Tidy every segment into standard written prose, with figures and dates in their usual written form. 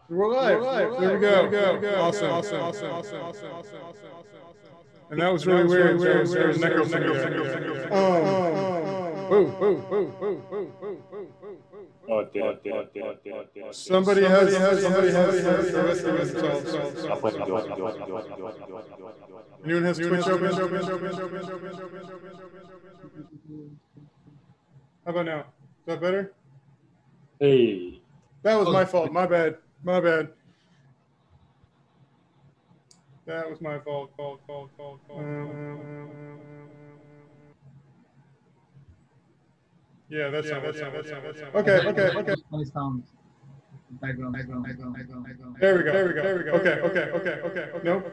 We're live. There we go. Awesome. And that was really weird. There was an echo for me there. Oh, dear. Somebody has the rest of themselves. Anyone has Twitch open? How about now? Is that better? Hey. That was my fault. My bad. That was my fault. Yeah, that's okay. Sound. Background. There we go. Okay. Nope.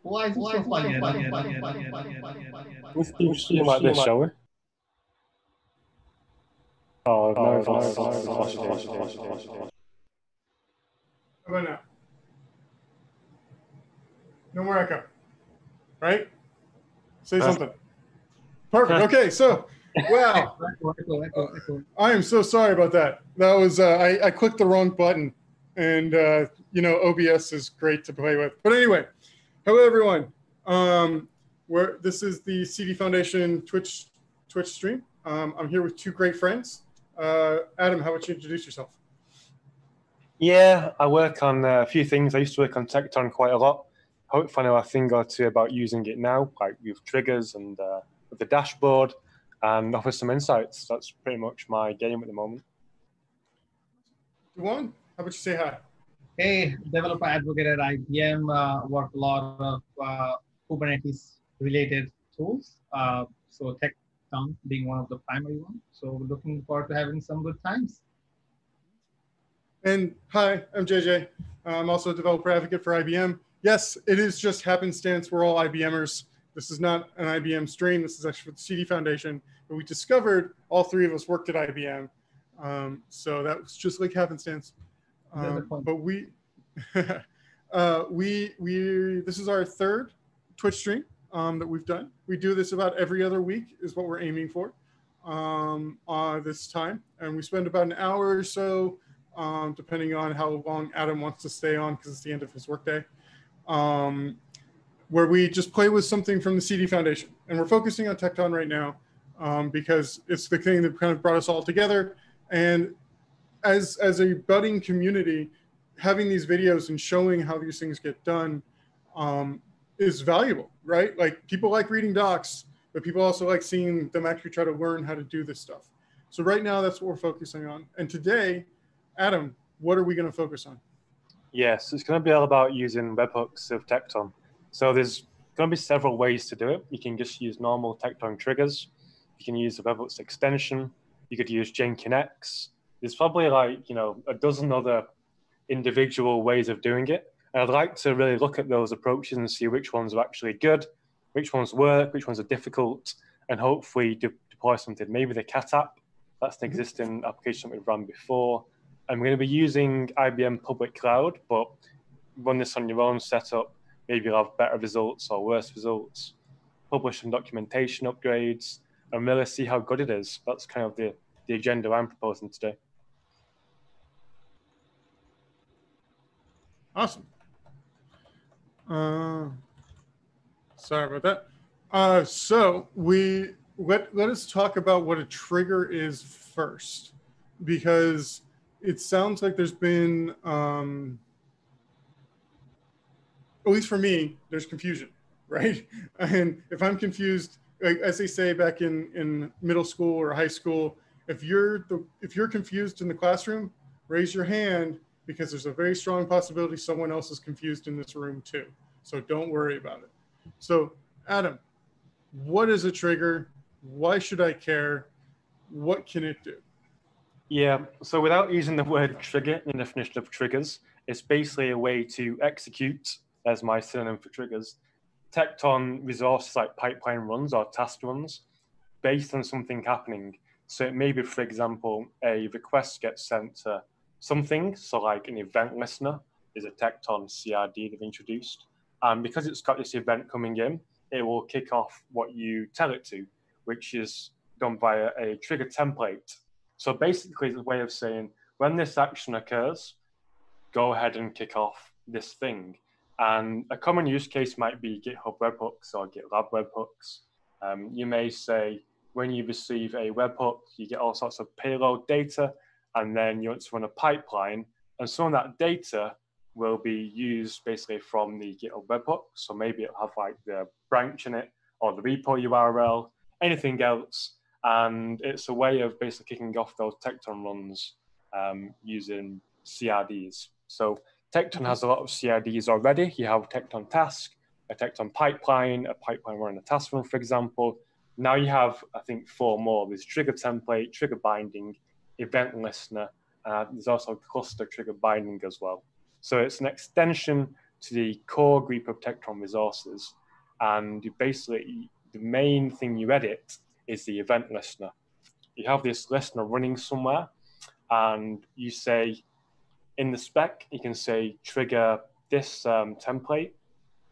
Why is it so funny? You stream like this, shall we? Oh, no. How about now? No more echo. Right? Say something. Perfect. Okay, so, wow. I am so sorry about that. That was, I clicked the wrong button. And, OBS is great to play with. But anyway, hello, everyone. This is the CD Foundation Twitch stream. I'm here with two great friends. Adam, how about you introduce yourself? Yeah, I work on a few things. I used to work on Tekton quite a lot. Hopefully I know a thing or two about using it now, like with triggers and with the dashboard, and offer some insights. That's pretty much my game at the moment. Dewan, how about you say hi? Hey, developer advocate at IBM, work a lot of Kubernetes-related tools. So Tekton being one of the primary ones. So we're looking forward to having some good times. And hi, I'm JJ. I'm also a developer advocate for IBM. Yes, it is just happenstance. We're all IBMers. This is not an IBM stream. This is actually for the CD Foundation. But we discovered all three of us worked at IBM. So that was just like happenstance. But this is our third Twitch stream that we've done. We do this about every other week is what we're aiming for this time. And we spend about an hour or so, depending on how long Adam wants to stay on because it's the end of his workday, where we just play with something from the CD Foundation. And we're focusing on Tekton right now because it's the thing that kind of brought us all together. And as a budding community, having these videos and showing how these things get done is valuable, right? Like people like reading docs, but people also like seeing them actually try to learn how to do this stuff. So right now, that's what we're focusing on. And today, Adam, what are we going to focus on? Yes, it's going to be all about using webhooks of Tekton. So there's going to be several ways to do it. You can just use normal Tekton triggers. You can use the webhooks extension. You could use Jenkins. There's probably like, a dozen other individual ways of doing it. And I'd like to really look at those approaches and see which ones are actually good, which ones work, which ones are difficult, and hopefully deploy something. Maybe the Cat app, that's an existing application that we've run before. And we're going to be using IBM Public Cloud, but run this on your own setup. Maybe you'll have better results or worse results. Publish some documentation upgrades and really see how good it is. That's kind of the agenda I'm proposing today. Awesome. Sorry about that. So let us talk about what a trigger is first, because it sounds like there's been, at least for me, there's confusion, right? And if I'm confused, like, as they say back in middle school or high school, if you're confused in the classroom, raise your hand, because there's a very strong possibility someone else is confused in this room too. So don't worry about it. So Adam, what is a trigger? Why should I care? What can it do? Yeah, so without using the word trigger in the definition of triggers, it's basically a way to execute, as my synonym for triggers, Tekton resources like pipeline runs or task runs based on something happening. So it may be, for example, a request gets sent to something, so like an event listener is a Tekton CRD they've introduced. And because it's got this event coming in, it will kick off what you tell it to, which is done via a trigger template. So basically, it's a way of saying, when this action occurs, go ahead and kick off this thing. And a common use case might be GitHub webhooks or GitLab webhooks. You may say, when you receive a webhook, you get all sorts of payload data, and then you want to run a pipeline, and some of that data will be used basically from the GitHub webhook. So maybe it'll have like the branch in it, or the repo URL, anything else. And it's a way of basically kicking off those Tekton runs using CRDs. So Tekton has a lot of CRDs already. You have a Tekton task, a Tekton pipeline, a pipeline running a task run, for example. Now you have, I think, 4 more. There's trigger template, trigger binding, event listener. There's also cluster trigger binding as well. So it's an extension to the core group of Tekton resources. And you basically, the main thing you edit is the event listener. You have this listener running somewhere, and you say, in the spec, you can say trigger this template.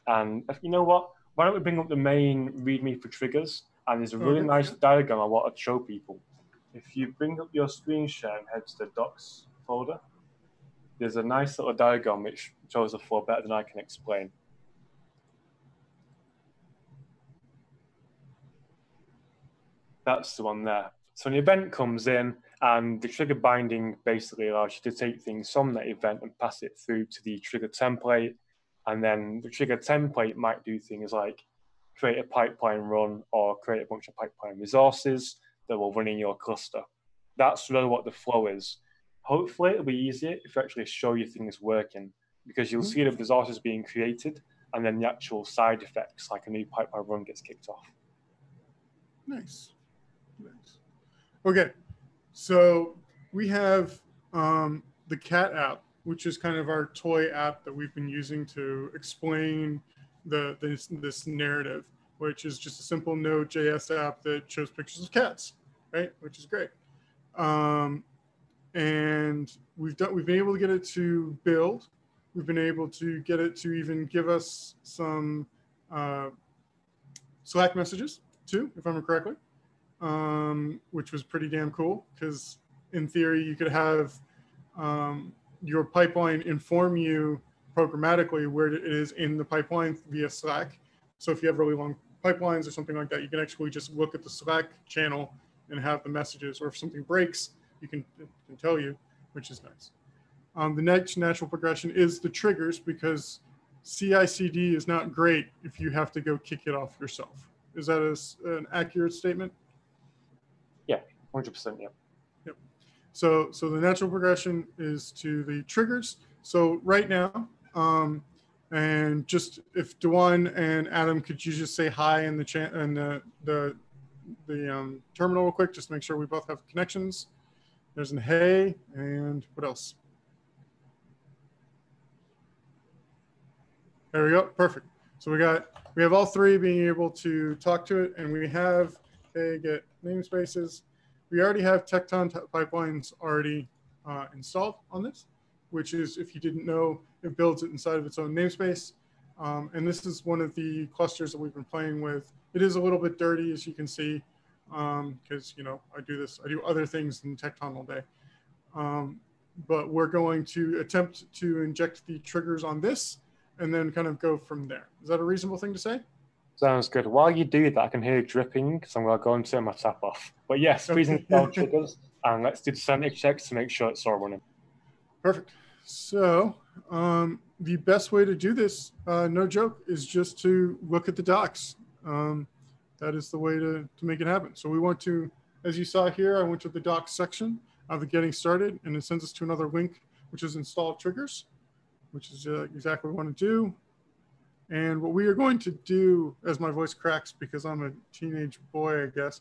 And you know what? Why don't we bring up the main README for triggers? And there's a really nice diagram I want to show people. If you bring up your screen share and head to the docs folder, there's a nice little diagram which shows the flow better than I can explain. That's the one there. So an event comes in, and the trigger binding basically allows you to take things from that event and pass it through to the trigger template. And then the trigger template might do things like create a pipeline run or create a bunch of pipeline resources that will run in your cluster. That's really what the flow is. Hopefully it'll be easier if you actually show you things working, because you'll see the resources being created and then the actual side effects, like a new pipeline run gets kicked off. Nice. Nice. Okay, so we have the cat app, which is kind of our toy app that we've been using to explain this narrative, which is just a simple Node.js app that shows pictures of cats, right? Which is great. And we've been able to get it to build. We've been able to get it to even give us some Slack messages too, if I remember correctly, which was pretty damn cool, because in theory you could have your pipeline inform you programmatically where it is in the pipeline via Slack. So if you have really long pipelines or something like that, you can actually just look at the Slack channel and have the messages, or if something breaks, it can tell you, which is nice. The next natural progression is the triggers, because CI/CD is not great if you have to go kick it off yourself. Is that an accurate statement? Yeah, 100%, yeah. Yep. So the natural progression is to the triggers. So right now, and just if Dewan and Adam, could you just say hi in the chat and the terminal real quick, just to make sure we both have connections. There's an hey, and what else? There we go, perfect. So we have all three being able to talk to it, and we have get namespaces. We already have Tekton pipelines already installed on this, which is, if you didn't know, it builds it inside of its own namespace. And this is one of the clusters that we've been playing with. It is a little bit dirty, as you can see, because I do other things than Tekton all day. But we're going to attempt to inject the triggers on this and then kind of go from there. Is that a reasonable thing to say? Sounds good. While you do that, I can hear you dripping, so I'm going to go and turn my tap off. But yes, please install triggers, and let's do the sanity checks to make sure it's all running. Perfect. So the best way to do this, no joke, is just to look at the docs. That is the way to make it happen. So we want to, as you saw here, I went to the docs section of the getting started, and it sends us to another link, which is install triggers, which is exactly what we want to do. And what we are going to do, as my voice cracks because I'm a teenage boy, I guess,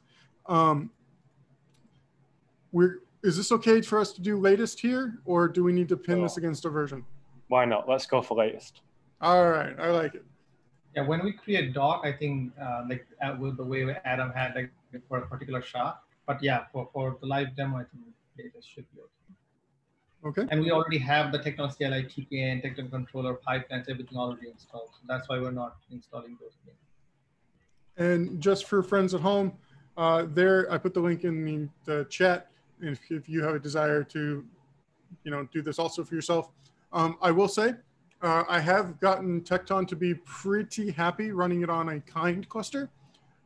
is this okay for us to do latest here, or do we need to pin this against a version? Why not? Let's go for latest. All right, I like it. Yeah, when we create doc, I think with the way Adam had for a particular shot. But yeah, for the live demo, I think latest should be okay. Okay. And we already have the Tekton CLI TPN, Tekton controller, pipelines, everything already installed. So that's why we're not installing those things. And just for friends at home, there, I put the link in the chat. And if you have a desire to, do this also for yourself, I will say, I have gotten Tekton to be pretty happy running it on a kind cluster,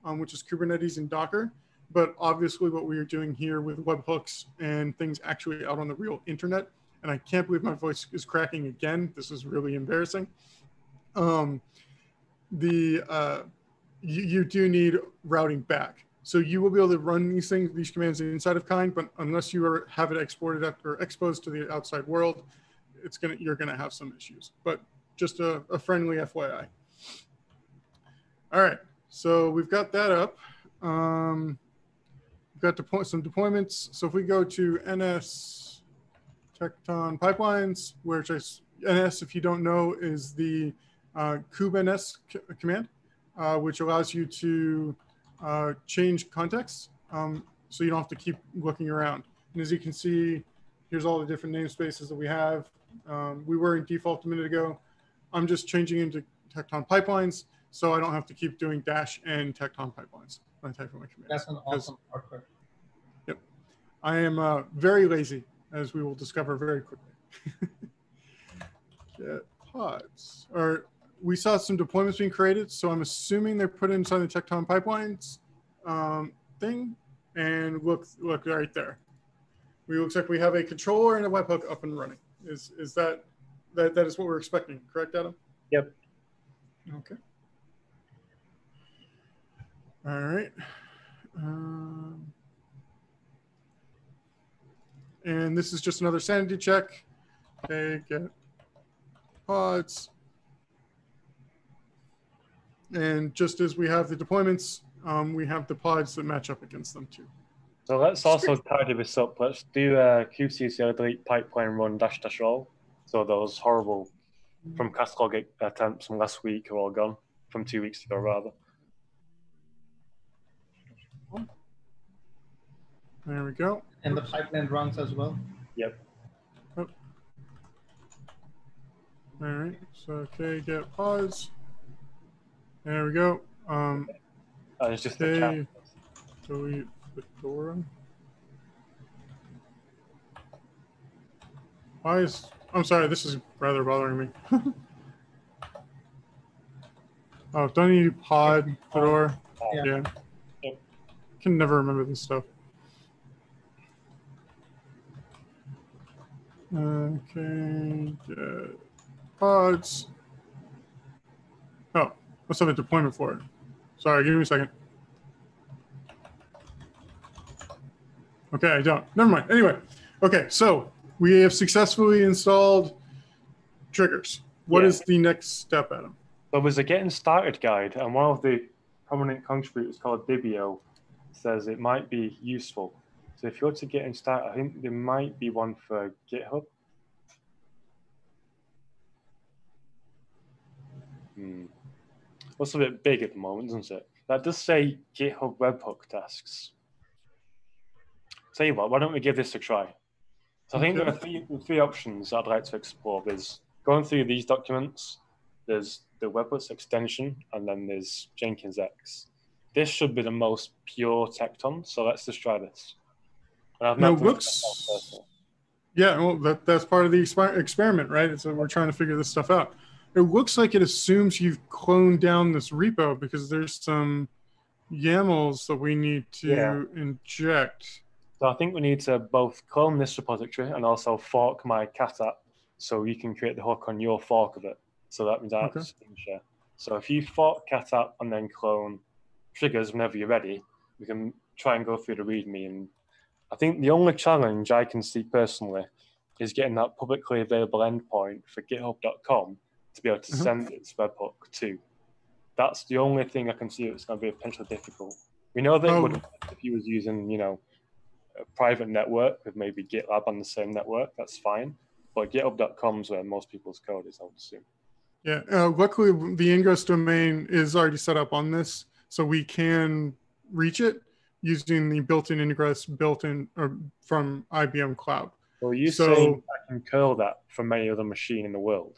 which is Kubernetes and Docker. But obviously what we are doing here with webhooks and things actually out on the real internet, and I can't believe my voice is cracking again. This is really embarrassing. You do need routing back. So you will be able to run these commands inside of kind, but unless you have it exported or exposed to the outside world, you're gonna have some issues. But just a friendly FYI. All right, so we've got that up. We've got some deployments. So if we go to ns tekton pipelines, which ns, if you don't know, is the kubeNS command, which allows you to change context, so you don't have to keep looking around. And as you can see, here's all the different namespaces that we have. We were in default a minute ago. I'm just changing into Tekton pipelines, so I don't have to keep doing -n Tekton pipelines when I type in my commands. That's an awesome shortcut. Yep. I am very lazy, as we will discover very quickly. Get pods. We saw some deployments being created, so I'm assuming they're put inside the Tekton pipelines thing. And look right there. Looks like we have a controller and a webhook up and running. Is that is what we're expecting, correct, Adam? Yep. Okay. All right. And this is just another sanity check. Okay, get pods. And just as we have the deployments, we have the pods that match up against them too. So let's also tidy this up. Let's do qcl delete pipeline run --all. So those horrible from catalog attempts from last week are all gone, from 2 weeks ago rather. There we go. And the pipeline runs as well? Yep. Oh. All right, so okay, get pods. There we go. It's just the chat. Delete Fedora. I'm sorry, this is rather bothering me. Oh, don't you pod Fedora? Yeah. Yep. Can never remember this stuff. Okay, get pods. Oh, let's have a deployment for it. Sorry, give me a second. Okay, I don't. Never mind. Anyway, okay, so we have successfully installed triggers. What is the next step, Adam? There was a getting started guide, and one of the prominent contributors called Dibio says it might be useful. So if you're to getting started, I think there might be one for GitHub. That's a bit big at the moment, doesn't it? That does say GitHub webhook tasks. Tell you what, why don't we give this a try? So I think there are three options I'd like to explore. There's going through these documents, there's the webhooks extension, and then there's Jenkins X. This should be the most pure Tekton, so let's just try this. No, looks. Yeah, well, that's part of the experiment, right? So we're trying to figure this stuff out. It looks like it assumes you've cloned down this repo because there's some YAMLs that we need to inject. So I think we need to both clone this repository and also fork my cat app so you can create the hook on your fork of it. So that means I have to share. So if you fork cat app and then clone triggers whenever you're ready, we can try and go through the README. And I think the only challenge I can see personally is getting that publicly available endpoint for github.com to be able to send its webhook to. That's the only thing I can see that's going to be potentially difficult. We know that it would, if you was using, a private network with maybe GitLab on the same network, that's fine. But github.com is where most people's code is, I would assume. Yeah, luckily the ingress domain is already set up on this, so we can reach it using the built-in ingress from IBM Cloud. Well, you're saying I can curl that from any other machine in the world?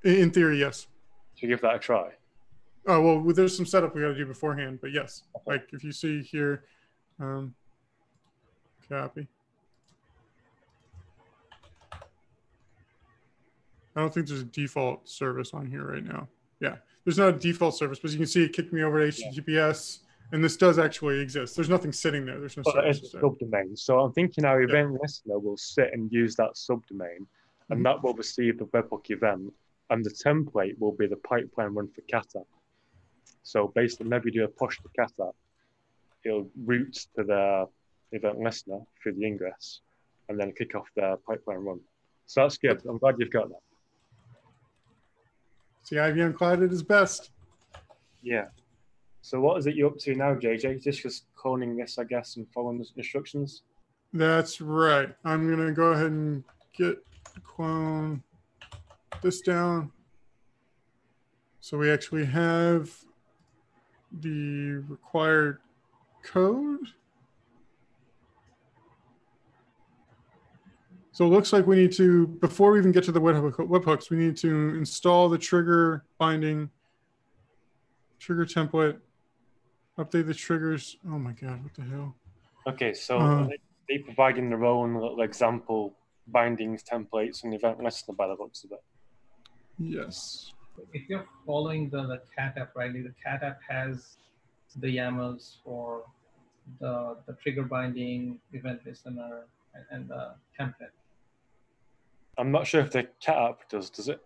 In theory, yes. So give that a try. Oh, well, there's some setup we got to do beforehand, but yes. Okay. Like if you see here, Copy. I don't think there's a default service on here right now. Yeah, there's not a default service, but you can see it kicked me over to HTTPS, and this does actually exist. There's nothing sitting there. There's no service. It's a subdomain. So I'm thinking our Yeah. event listener will sit and use that subdomain, and that will receive the webhook event, and the template will be the pipeline run for Kata. So basically, whenever you do a push to Kata, it'll route to the event listener through the ingress, and then kick off the pipeline run. So that's good. I'm glad you've got that. See, IBM Cloud at its best. Yeah. So what is it you're up to now, JJ? Just cloning this, I guess, and following the instructions? That's right. I'm going to go ahead and clone this down. So we actually have the required code. So it looks like we need to, before we even get to the webhooks, we need to install the trigger binding, trigger template, update the triggers. Oh my God, what the hell? Okay, so they providing their own little example bindings templates and event listener by the looks of it. Yes. If you're following the cat app, right, the cat app has the YAMLs for the trigger binding, event listener, and the template. I'm not sure if the cat app does it?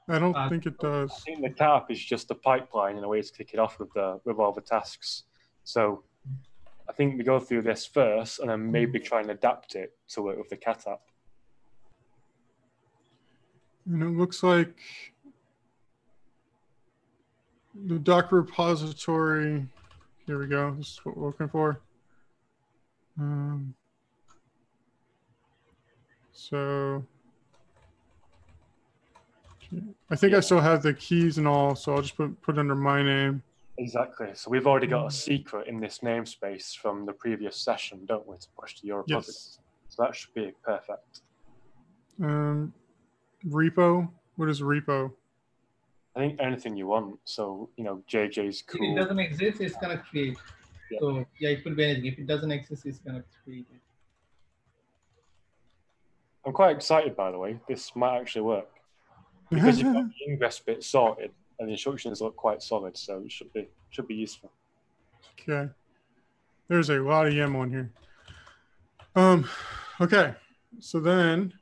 I don't think it does. I think the cat app is just a pipeline in a way to kick it off with all the tasks. So I think we go through this first and then maybe try and adapt it to work with the cat app. And it looks like the Docker repository, here we go. This is what we're looking for. So I think I still have the keys and all, so I'll just put it under my name. Exactly. So we've already got a secret in this namespace from the previous session, don't we, to push to your repository. Yes. So that should be perfect. Repo. What is repo? I think anything you want. So, JJ's cool. If it doesn't exist, it's going to create. Yeah. So, yeah, it could be anything. If it doesn't exist, it's going to create it. I'm quite excited, by the way. This might actually work. Because you've got the ingress bit sorted and the instructions look quite solid, so it should be useful. Okay. There's a lot of YAML in here. Okay. So then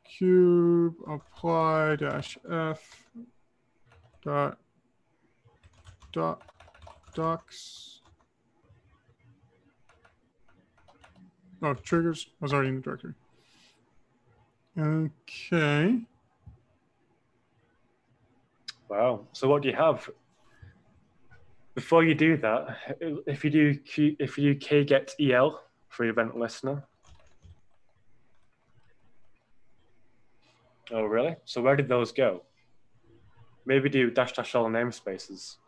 cube apply -f docs. Oh, triggers. I was already in the directory. Okay. Wow. So what do you have? Before you do that, if you do kget el for event listener. Oh, really? So where did those go? Maybe do --l namespaces.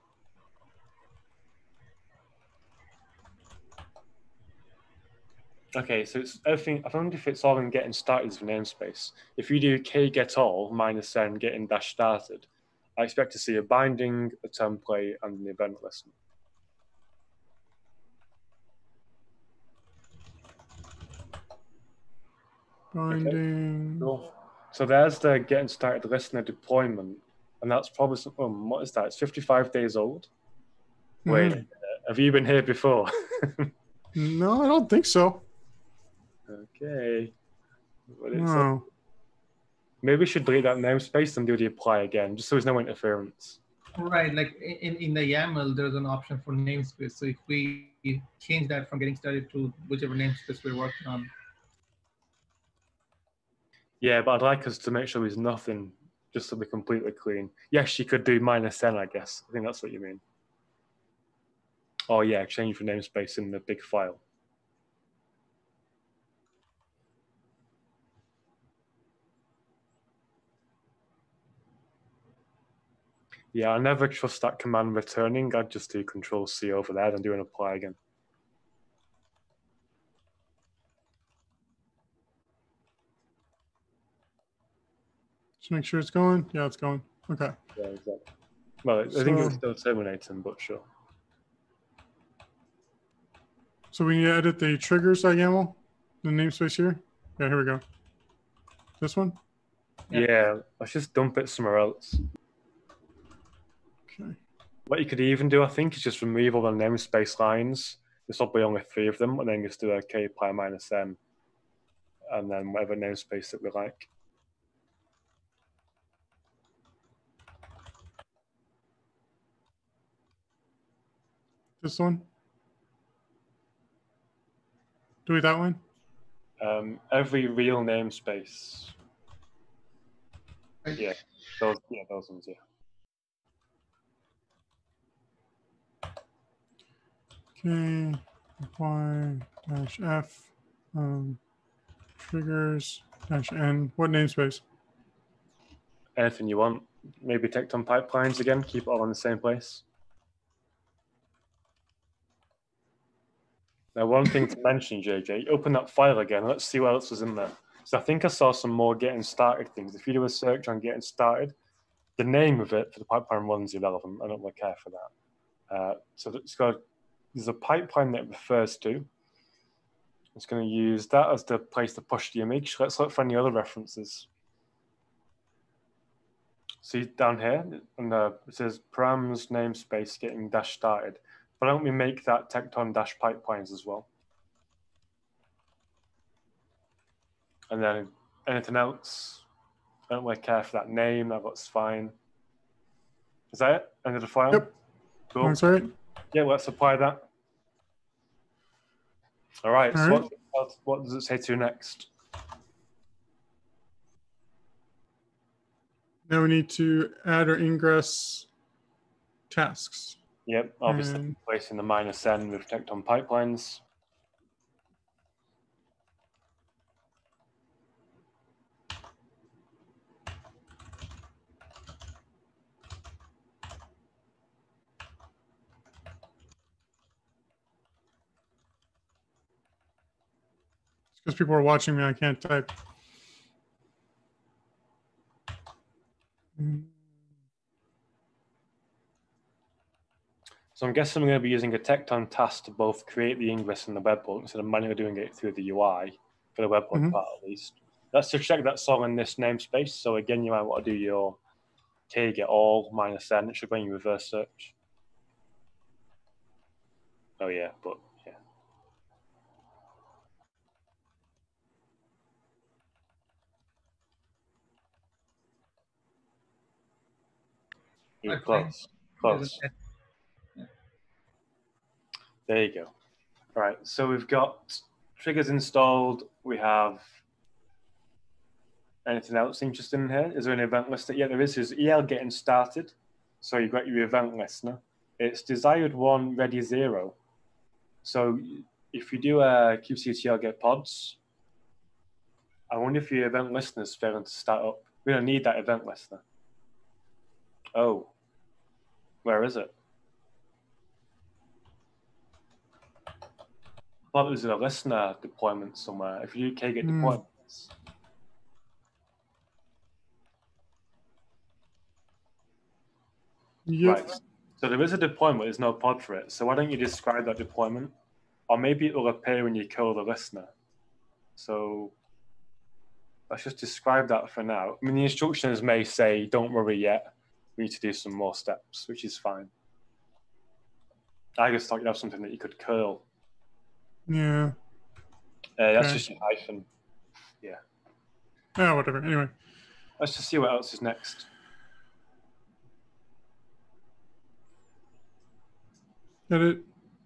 Okay, so it's everything. I wonder if it's all in getting started as a namespace. If you do kgetAll -n getting -started, I expect to see a binding, a template, and an event listener. Binding. Okay. Cool. So there's the getting started listener deployment, and that's probably what is that? It's 55 days old. Wait, have you been here before? No, I don't think so. Okay. No. Maybe we should delete that namespace and do the apply again, just so there's no interference. Right, like in the YAML, there's an option for namespace. So if we change that from getting started to whichever namespace we're working on. Yeah, but I'd like us to make sure there's nothing, just to be completely clean. Yes, you could do -n, I guess. I think that's what you mean. Oh yeah, change the namespace in the big file. Yeah, I never trust that command returning. I'd just do Control-C over there and do an apply again. Just make sure it's going. Yeah, it's going. Okay. Yeah, exactly. Well, I think it was still terminating, but sure. So we need to edit the triggers.yaml, the namespace here. Yeah, here we go. This one? Yeah, let's just dump it somewhere else. Okay. What you could even do, I think, is just remove all the namespace lines. There's probably only 3 of them, and then just do a k pi minus n, and then whatever namespace that we like. This one? Do we that one? Every real namespace. Yeah, those ones, yeah. Okay, y dash f triggers dash n. What namespace? Anything you want. Maybe tekton pipelines again, keep it all in the same place. Now, one thing to mention, JJ, open that file again. Let's see what else was in there. So I think I saw some more getting started things. If you do a search on getting started, the name of it for the pipeline one's irrelevant. I don't really care for that. So there's a pipeline that it refers to. It's going to use that as the place to push the image. Let's look for any other references. See down here, and it says params namespace getting dash started. Why don't we make that tekton dash pipelines as well? And then anything else, I don't really care for that name, that looks fine. Is that it? End of the file? Yep. Cool. That's right. Yeah, let's apply that. All right, All so right. what does it say to next? Now we need to add or ingress tasks. Yep, obviously placing the minus n with tekton pipelines. Because people are watching me, I can't type. So I'm guessing I'm going to be using a tekton task to both create the ingress and the webhook instead of manually doing it through the UI for the webhook part at least. That's to check that's all in this namespace. So again, you might want to do your get all minus n. It should bring you reverse search. Oh yeah, but yeah. You're close. Close. There you go. All right, so we've got triggers installed. We have anything else interesting in here? Is there an event listener? Yeah, there is. There's EL getting started. So you've got your event listener. It's desired 1, ready 0. So if you do a kubectl get pods, I wonder if your event listener is failing to start up. We don't need that event listener. Oh, where is it? I thought there was a listener deployment somewhere. If you do kget deployments. Yep. Right. So there is a deployment, there's no pod for it. So why don't you describe that deployment? Or maybe it will appear when you call the listener. So let's just describe that for now. I mean, the instructions may say, don't worry yet. We need to do some more steps, which is fine. I just thought you'd have something that you could curl. Yeah. That's just a hyphen. Yeah. Ah, whatever. Anyway. Let's just see what else is next. Edit,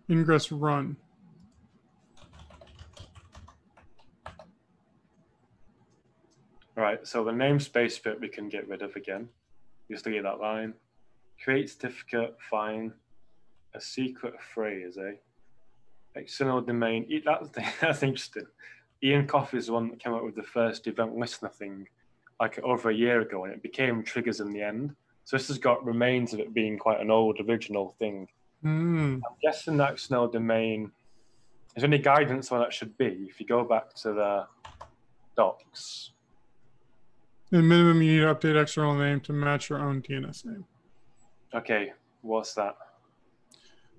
ingress, run. All right, so the namespace bit we can get rid of again. Just delete that line. Create certificate, fine. A secret phrase, eh? External domain. That's interesting. Ian Coffey is the one that came up with the first event listener thing like over a year ago, and it became triggers in the end. So this has got remains of it being quite an old original thing. I'm guessing that external domain, is there any guidance on what that should be? If you go back to the docs. At minimum, you need to update external name to match your own DNS name. Okay, what's that?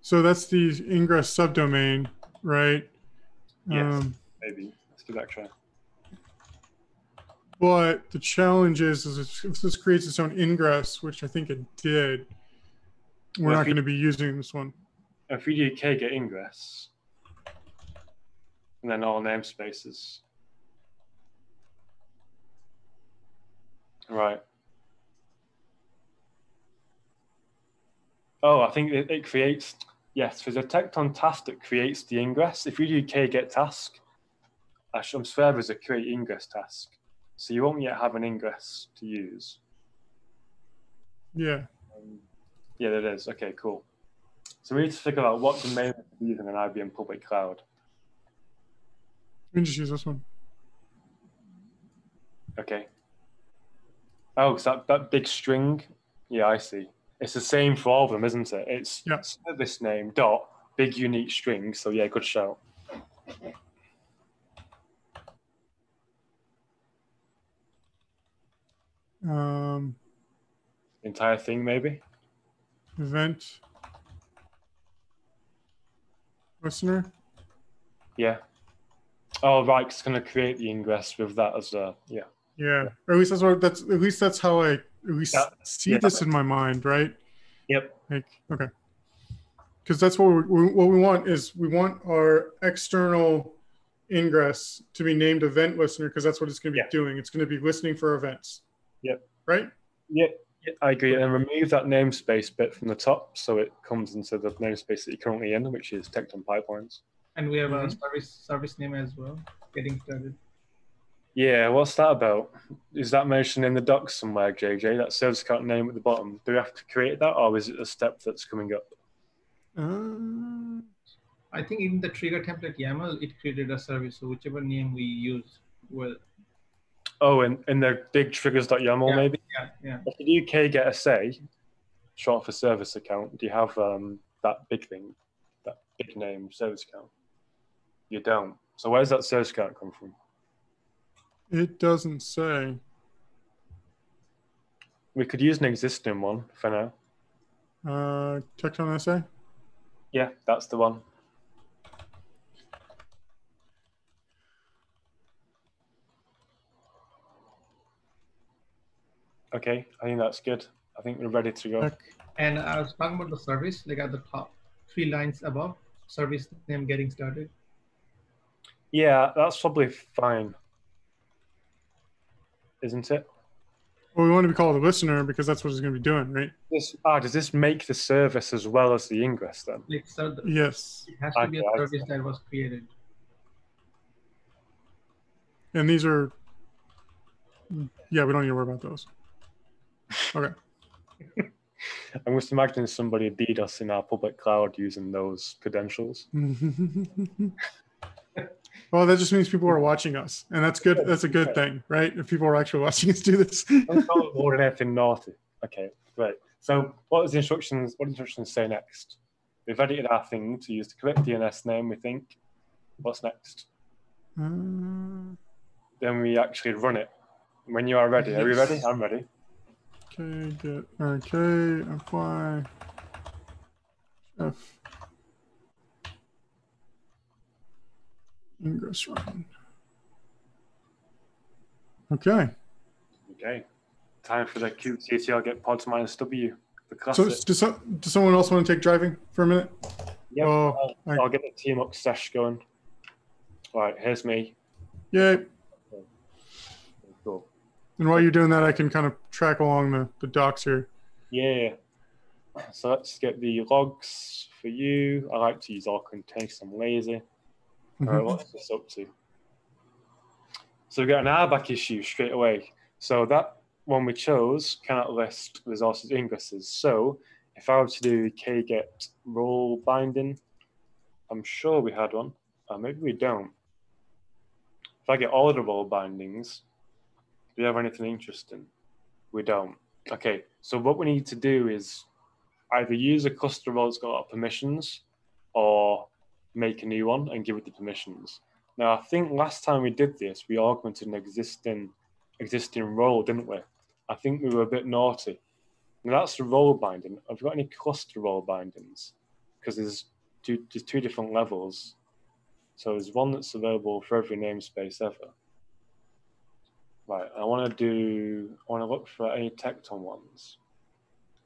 So that's the ingress subdomain. right? Yes, maybe. Let's give that a try. But the challenge is if this creates its own ingress, which I think it did, we're not going to be using this one. If we do kget ingress, and then all namespaces. Right. Oh, I think it creates, yes, there's a tekton task that creates the ingress. If you do kget task, I'm sure there's a create ingress task. So you won't yet have an ingress to use. Yeah. Yeah, there is. Okay, cool. So we need to figure out what domain we're using in IBM Public Cloud. We can just use this one. Okay. Oh, because that big string, yeah, I see. It's the same for all of them, isn't it? It's service name dot big unique string. So yeah, good shout. Entire thing, maybe. Event listener. Yeah. Oh, right. It's going to create the ingress with that as a Yeah. Or at least that's how I see this in my mind, right? Yep. Like, okay. Because that's what we want is we want our external ingress to be named event listener because that's what it's going to be doing. It's going to be listening for events. Yep. Right? Yep. I agree. And remove that namespace bit from the top so it comes into the namespace that you're currently in, which is tekton pipelines. And we have a service name as well, getting started. Yeah, what's that about? Is that mentioned in the docs somewhere, JJ? That service account name at the bottom. Do we have to create that, or is it a step that's coming up? I think in the trigger template YAML, it created a service. So whichever name we use will. Oh, in the big triggers.yaml maybe? Yeah. If you do kget SA, short for service account, do you have that big thing, that big name service account? You don't. So where does that service account come from? It doesn't say. We could use an existing one for now. Tekton SA? Yeah, that's the one. Okay, I think that's good. I think we're ready to go. And I was talking about the service, like at the top, 3 lines above, service name getting started. Yeah, that's probably fine. Isn't it? Well, we want to be called a listener because that's what it's going to be doing, right? Does this make the service as well as the ingress then? Like, so yes. It has to be a service that was created. And these are, yeah, we don't need to worry about those. Okay. I'm just imagining somebody beat us in our public cloud using those credentials. Well, that just means people are watching us, and that's good. That's a good thing, right? If people are actually watching us do this. More than anything naughty. Okay, great. So what does the instructions? What instructions say next? We've edited our thing to use the correct DNS name, we think. What's next? Then we actually run it. When you are ready. Are you ready? I'm ready. Okay, apply F ingress run. Okay. Time for the kubectl get pods minus W. So does someone else want to take driving for a minute? Yep. I'll get the team up sesh going. All right, here's me. Yay. Cool. And while you're doing that, I can kind of track along the docs here. Yeah. So let's get the logs for you. I like to use all containers. I'm lazy. All right, what's this up to? So we got an RBAC issue straight away. So that one we chose cannot list resources ingresses. So if I were to do kget role binding, I'm sure we had one. Maybe we don't. If I get all of the role bindings, do we have anything interesting? We don't. Okay, so what we need to do is either use a cluster role that's got a lot of permissions or make a new one and give it the permissions. Now, I think last time we did this, we augmented an existing role, didn't we? I think we were a bit naughty. Now, that's the role binding. Have you got any cluster role bindings? Because there's two different levels. So there's one that's available for every namespace ever. Right, I want to look for any tekton ones.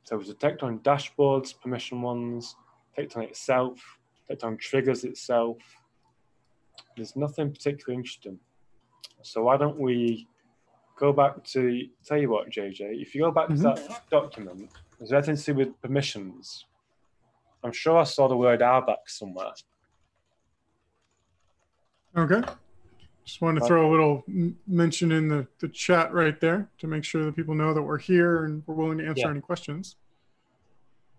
So there's a tekton dashboards, permission ones, tekton itself, tekton triggers itself. There's nothing particularly interesting. So why don't we go back to, tell you what, JJ, if you go back to that document, is there anything to do with permissions? I'm sure I saw the word RBAC somewhere. Okay. Just wanted to throw a little mention in the chat right there to make sure that people know that we're here and we're willing to answer any questions.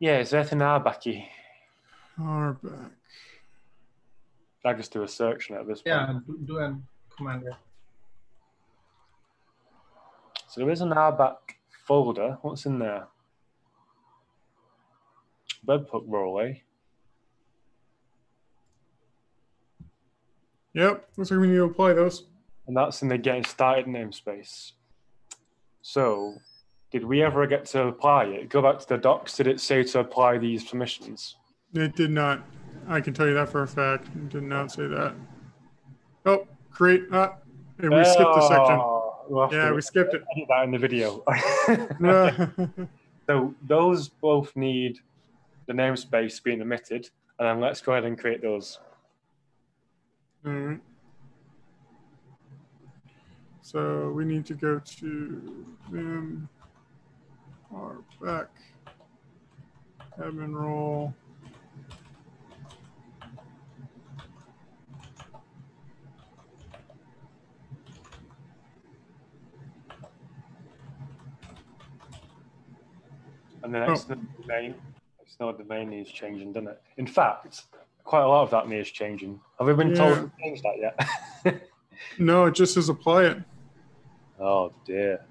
Yeah, is there anything RBAC-y? RBAC. I just do a search on it at this point. Yeah, do a command. So there is an RBAC folder. What's in there? Webhook role, eh? Yep, looks like we need to apply those. And that's in the getting started namespace. So did we ever get to apply it? Go back to the docs. Did it say to apply these permissions? It did not. I can tell you that for a fact. It did not say that. Oh, create. Hey, we skipped the section. Yeah, we skipped it. I did that in the video. So those both need the namespace being omitted. And then let's go ahead and create those. All right. So we need to go to vim RBAC admin role. And then external domain needs changing, doesn't it? In fact, quite a lot of that needs changing. Have we been told to change that yet? No, it just says apply it. Oh dear.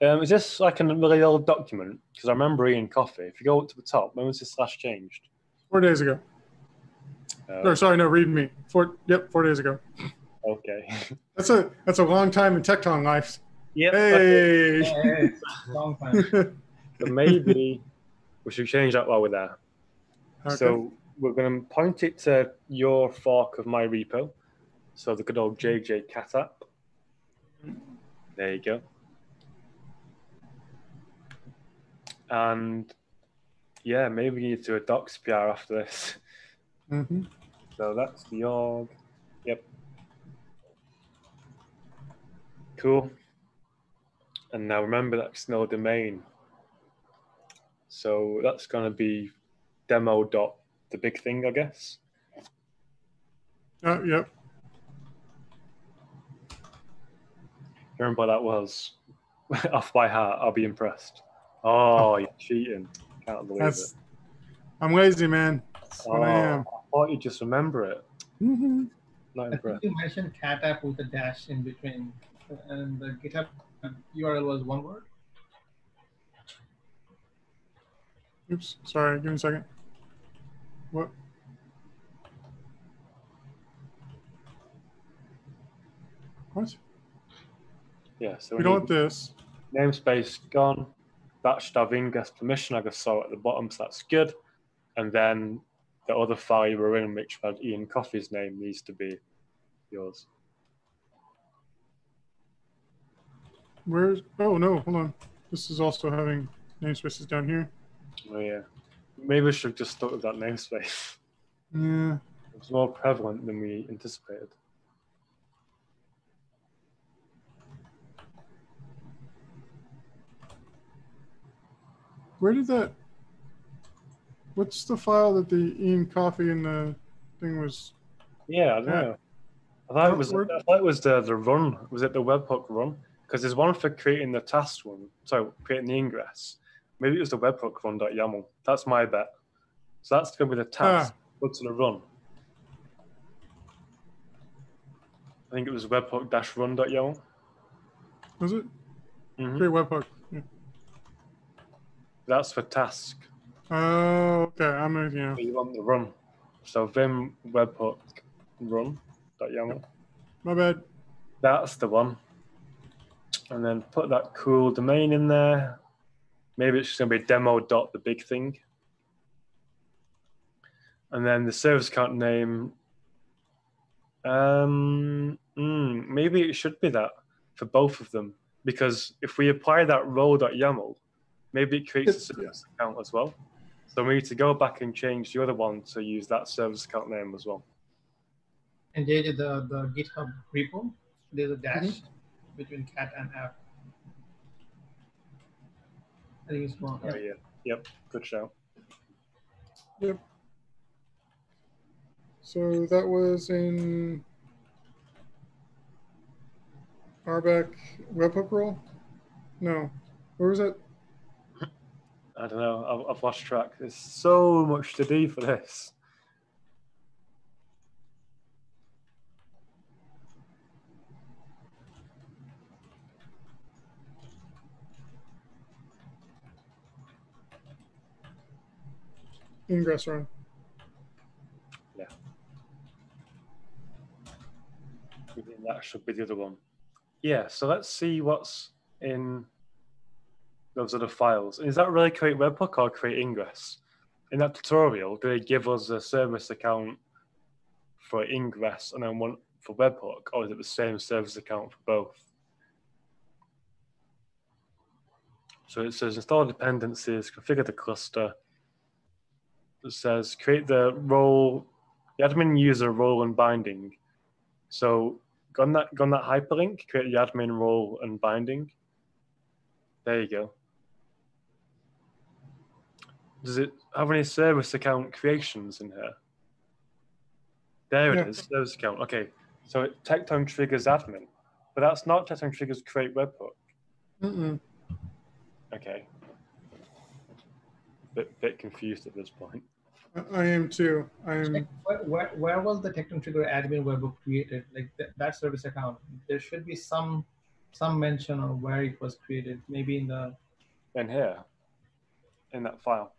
Is this like a really old document? Because I remember eating coffee. If you go up to the top, when was this last changed? 4 days ago. Or sorry, no, read me. 4 days ago. Okay. That's a long time in tekton life. Yep. Hey. Long time. So maybe we should change that while we're there. Okay. So we're going to point it to your fork of my repo. So the good old JJ cat app. There you go. And yeah, maybe we need to do a docs PR after this. So that's the org. Yep. Cool. And now remember that's no domain. So that's going to be demo dot the big thing, I guess. Yep. Remember what that was. Off by heart, I'll be impressed. Oh, you're cheating. Can't believe it. I'm lazy, man. That's what I am. I thought you'd just remember it. Not impressed. You mentioned cat app with a dash in between, and the GitHub URL was one word. Oops, sorry, give me a second. What? What? Yeah, so we don't want this. Namespace gone. That should have ingress permission. I just saw it at the bottom, so that's good. And then the other file you were in, which had Ian Coffey's name, needs to be yours. Where's? Oh no, hold on. This is also having namespaces down here. Oh yeah. Maybe we should just start with that namespace. Yeah. It's more prevalent than we anticipated. Where did that? What's the file that the Ian Coffey and the thing was? Yeah, I don't know. I thought it was the run. Was it the webhook run? Because there's one for creating the task one. So creating the ingress. Maybe it was the webhook run.yaml. That's my bet. So that's going to be the task. Go to the run. I think it was webhook-run.yaml. Was it? Create webhook. Yeah. That's for task. Oh, okay. I'm with you. You want the run. So vim webhook run.yaml. My bad. That's the one. And then put that cool domain in there. Maybe it's just going to be demo dot the big thing. And then the service account name, Maybe it should be that for both of them, because if we apply that role.yaml, maybe it creates a service account as well. So we need to go back and change the other one to use that service account name as well. And JJ, the GitHub repo, there's a dash between cat and app. I think it's wrong. Oh, yeah. Yep. Good shout. Yep. So that was in RBAC webhook role? No. Where was that? I don't know. I've lost track. There's so much to do for this. Ingress run. Yeah. I think that should be the other one. Yeah, so let's see what's in those other files. Is that really create webhook or create ingress? In that tutorial, do they give us a service account for ingress and then one for webhook, or is it the same service account for both? So it says install dependencies, configure the cluster. It says create the role, the admin user role and binding. So go on that hyperlink, create the admin role and binding. There you go. Does it have any service account creations in here? There it is, service account. Okay, so tekton triggers admin, but that's not tekton triggers create webhook. Okay. Bit confused at this point. I am too. Where was the tekton trigger admin webhook created? Like that service account. There should be some mention of where it was created. Maybe in the. In here, in that file.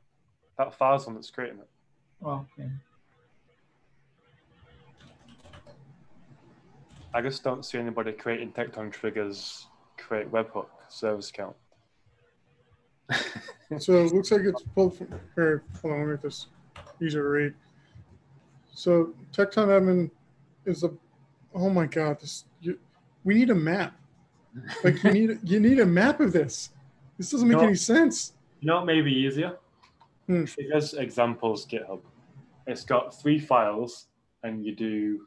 That file's one that's creating it. Oh, okay. I just don't see anybody creating tekton triggers create webhook service account. So it looks like it's pulled from here. Hold on, let me get this easier to read. So tekton admin is a, oh my God, we need a map. Like you need a map of this. This doesn't make any sense. You know what may be easier? Because examples GitHub. It's got 3 files and you do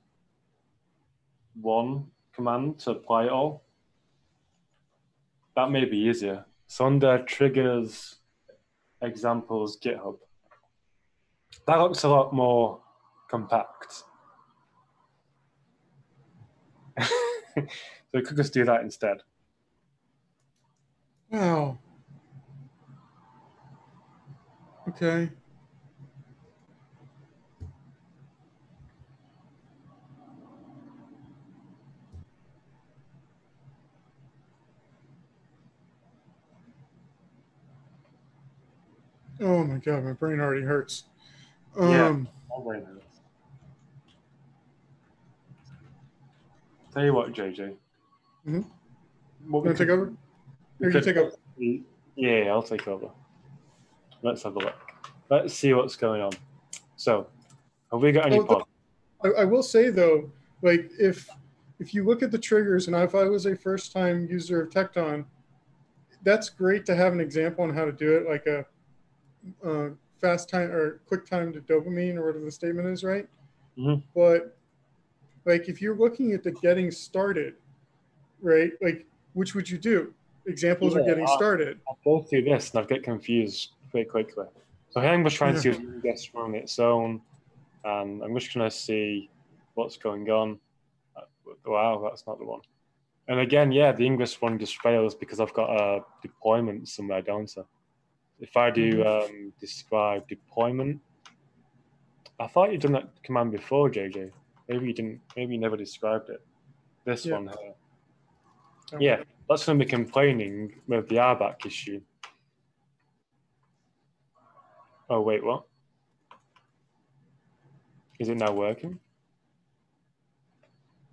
one command to apply it all. That may be easier. So under triggers, examples, GitHub. That looks a lot more compact. So we could just do that instead. Wow. Okay. Oh my God, my brain already hurts. Yeah, my brain hurts. Tell you what, JJ. You want to take over? Or you take over? Yeah, I'll take over. Let's have a look. Let's see what's going on. So, have we got any pod? I will say though, like if you look at the triggers, and if I was a first-time user of Tekton, that's great to have an example on how to do it, like a fast time or quick time to dopamine or whatever the statement is, right? But like if you're looking at the getting started, right? Like which would you do? Examples of getting started. I'll go through this and I'll get confused pretty quickly. So here I'm just trying to see if ingress on its own, and I'm just going to see what's going on. Wow, that's not the one. And again, yeah, the ingress one just fails because I've got a deployment somewhere, don't I? If I do describe deployment, I thought you'd done that command before, JJ. Maybe you didn't. Maybe you never described it. This one here. Okay. Yeah, that's going to be complaining with the RBAC issue. Oh wait, what? Is it now working?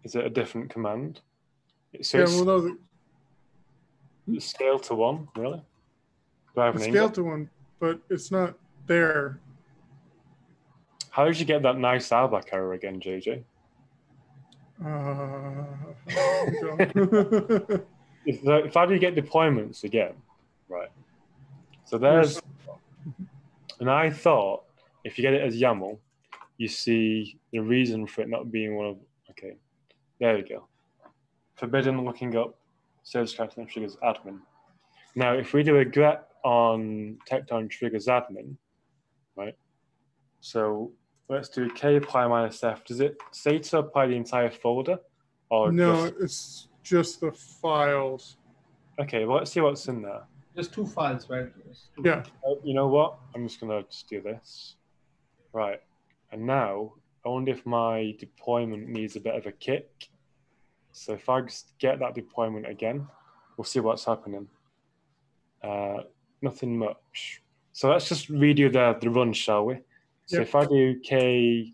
Is it a different command? So it's scale to 1, really? Do I have an scale to 1, but it's not there. How did you get that nice RBAC error again, JJ? If I do get deployments again, right? So there's, and I thought if you get it as YAML, you see the reason for it not being one of, okay, there we go. Forbidden looking up service connection triggers admin. Now, if we do a grep on tekton triggers admin, right? So let's do k apply -f. Does it say to apply the entire folder? Or no, it's just the files. Okay, well, let's see what's in there. Just 2 files, right? Yeah. You know what? I'm just going to just do this. Right. And now, I wonder if my deployment needs a bit of a kick. So if I just get that deployment again, we'll see what's happening. Nothing much. So let's just redo the run, shall we? So Yep. if I do k,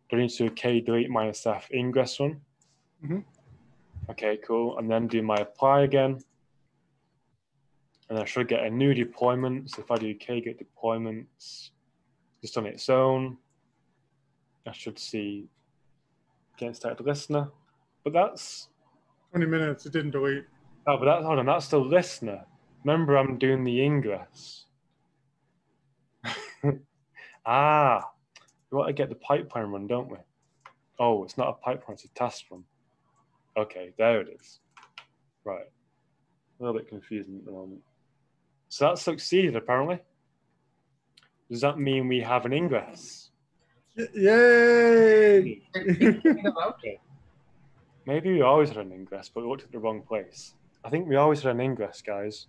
do I need to do k delete -f ingress run? Okay, cool. And then do my apply again. And I should get a new deployment. So if I do k get deployments, just on its own, I should see get started listener. But that's 20 minutes. It didn't delete. Oh, but hold on, that's the listener. Remember, I'm doing the ingress. We want to get the pipeline run, don't we? Oh, it's not a pipeline, it's a task run. Okay, there it is. Right. A little bit confusing at the moment. So that succeeded, apparently. Does that mean we have an ingress? Yay! Okay. Maybe we always had an ingress, but we looked at the wrong place. I think we always had an ingress, guys.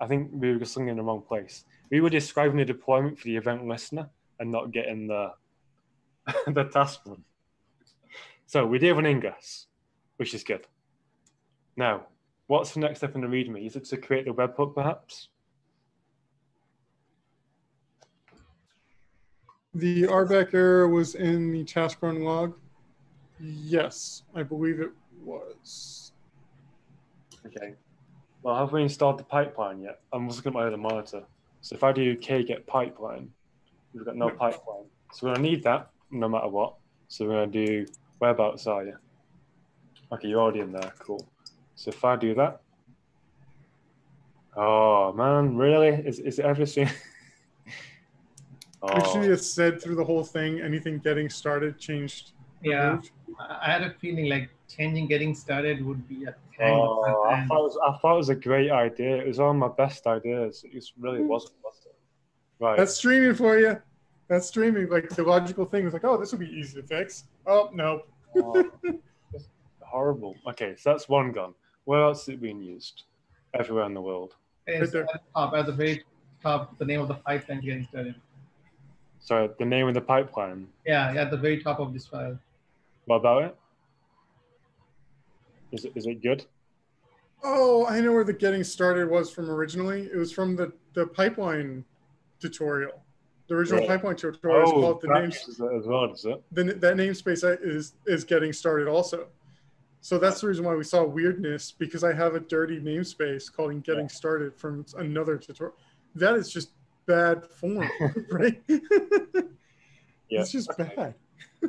I think we were just looking in the wrong place. We were describing the deployment for the event listener and not getting the the task run. So we do have an ingress, which is good. Now, what's the next step in the README? Is it to create the webhook, perhaps? The RBAC error was in the task run log. Yes, I believe it was. Okay. Well, have we installed the pipeline yet? I'm just looking at my other monitor. So if I do k get pipeline, we've got no pipeline. So we're going to need that no matter what. So we're going to do, whereabouts are you? Okay, you're already in there. Cool. So if I do that, oh man, really? Is it everything? Make sure you said through the whole thing, anything getting started changed. Yeah, removed. I had a feeling like changing getting started would be a thing. I thought it was a great idea. It was one of my best ideas. It really wasn't, was it? Right. That's streaming for you. That's streaming. Like the logical thing was like, oh, this will be easy to fix. Oh, no. It's horrible. Okay, so that's one gone. Where else is it being used? Everywhere in the world. It's at the very top, the name of the pipeline getting started. Sorry, the name of the pipeline. Yeah, at the very top of this file. What about it? Is it good? Oh, I know where the getting started was from originally. It was from the pipeline tutorial. The original pipeline tutorial is called the name as well, is it? That namespace is getting started also. So that's the reason why we saw weirdness, because I have a dirty namespace called getting started from another tutorial. That is just bad form, right? It's just bad.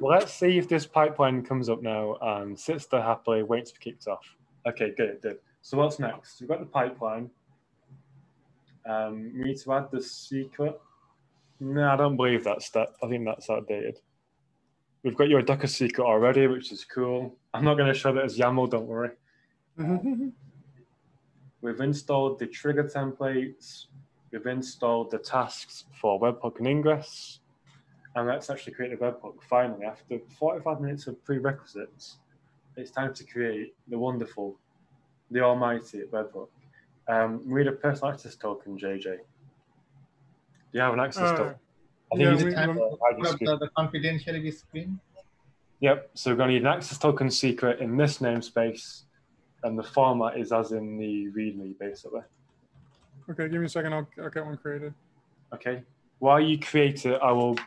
Well, let's see if this pipeline comes up now and sits there happily, waits to be kicked off. Okay, good. So what's next? We've got the pipeline. We need to add the secret. No, I don't believe that step. I think that's outdated. We've got your Docker secret already, which is cool. I'm not going to show that as YAML, don't worry. We've installed the trigger templates. We've installed the tasks for webhook and ingress. And let's actually create a webhook. Finally, after 45 minutes of prerequisites, it's time to create the wonderful, the almighty webhook. We need a personal access token, JJ. Do you have an access token? I think the confidentiality screen. Yep. So we're going to need an access token secret in this namespace, and the format is as in the README, basically. Okay, give me a second. I'll get one created. Okay. While you create it, I will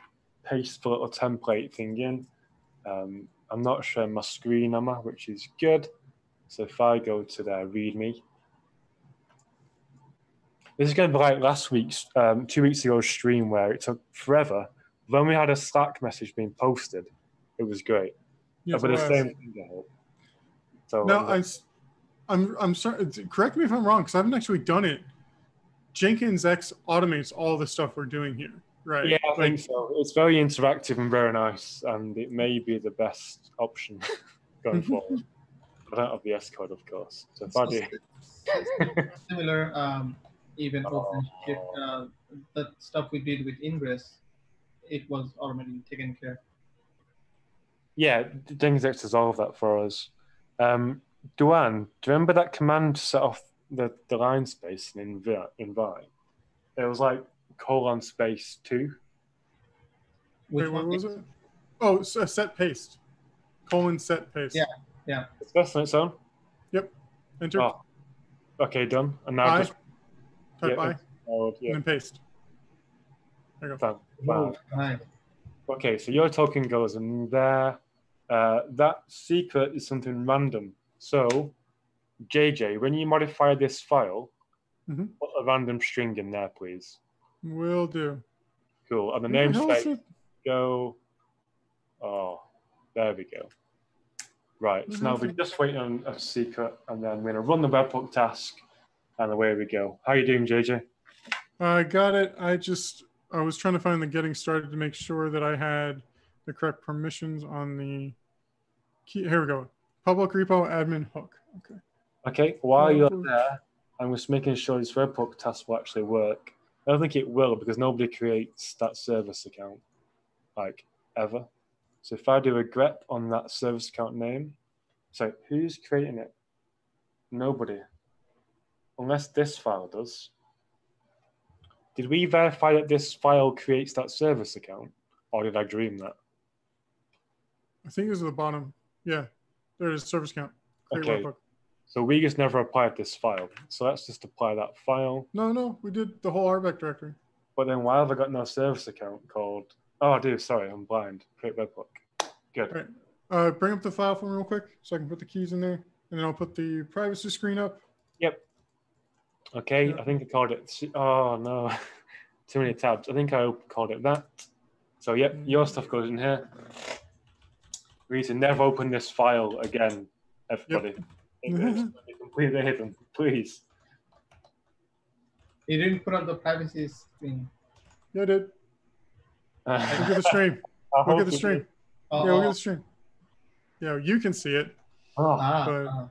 paste the little template thing in. I'm not showing my screen, am I? Which is good. So if I go to their README, this is going to be like last week's, 2 weeks ago's stream where it took forever. When we had a Slack message being posted, it was great. Yes, but the same thing, I hope. So No, I'm sorry. Correct me if I'm wrong, because I haven't actually done it. Jenkins X automates all the stuff we're doing here, right? yeah, I think so. It's very interactive and very nice, and it may be the best option going forward. I don't have the S code, of course. So if I do, Similar, even OpenShift, the stuff we did with Ingress, it was already taken care. yeah, Jenkins X does all of that for us. Dewan, do you remember that command to set off the line space in invite? It was like :2. Which Wait, one? what was it? Oh, set paste. :set paste. Yeah. It's best on its own. Yep. Enter. Oh, okay, done. And now I. just Type I. and And then paste. There you go. Wow. Nice. Okay, so your token goes in there. That secret is something random. So, JJ, when you modify this file, put a random string in there, please. Will do. Cool. And the Where the hell is namespace it? go. Oh, there we go. Right. So now we're just waiting on a secret, and then we're going to run the webhook task, and away we go. How are you doing, JJ? I got it. I was trying to find the getting started to make sure that I had the correct permissions on the key. Here we go. Public repo admin hook. Okay. Okay. While you're there, I'm just making sure this webhook task will actually work. I don't think it will because nobody creates that service account, like ever. So if I do a grep on that service account name, so who's creating it? Nobody. Unless this file does. Did we verify that this file creates that service account? Or did I dream that? I think it was at the bottom. Yeah. There's service count. Okay. So we just never applied this file. So let's just apply that file. No. We did the whole RBAC directory. But then why have I got no service account called... Oh, I do. Sorry, I'm blind. Create webhook. Good. All right. Bring up the file for me real quick so I can put the keys in there. And then I'll put the privacy screen up. Yep. Okay, I think I called it... Oh, no. Too many tabs. I think I called it that. So, yep, your stuff goes in here. We need to never open this file again, everybody. Yep. It's completely hidden, please. You didn't put up the privacy screen. Yeah, I did. Look at the stream. Look at the stream. Yeah, look at the stream. Yeah, you can see it. Yeah.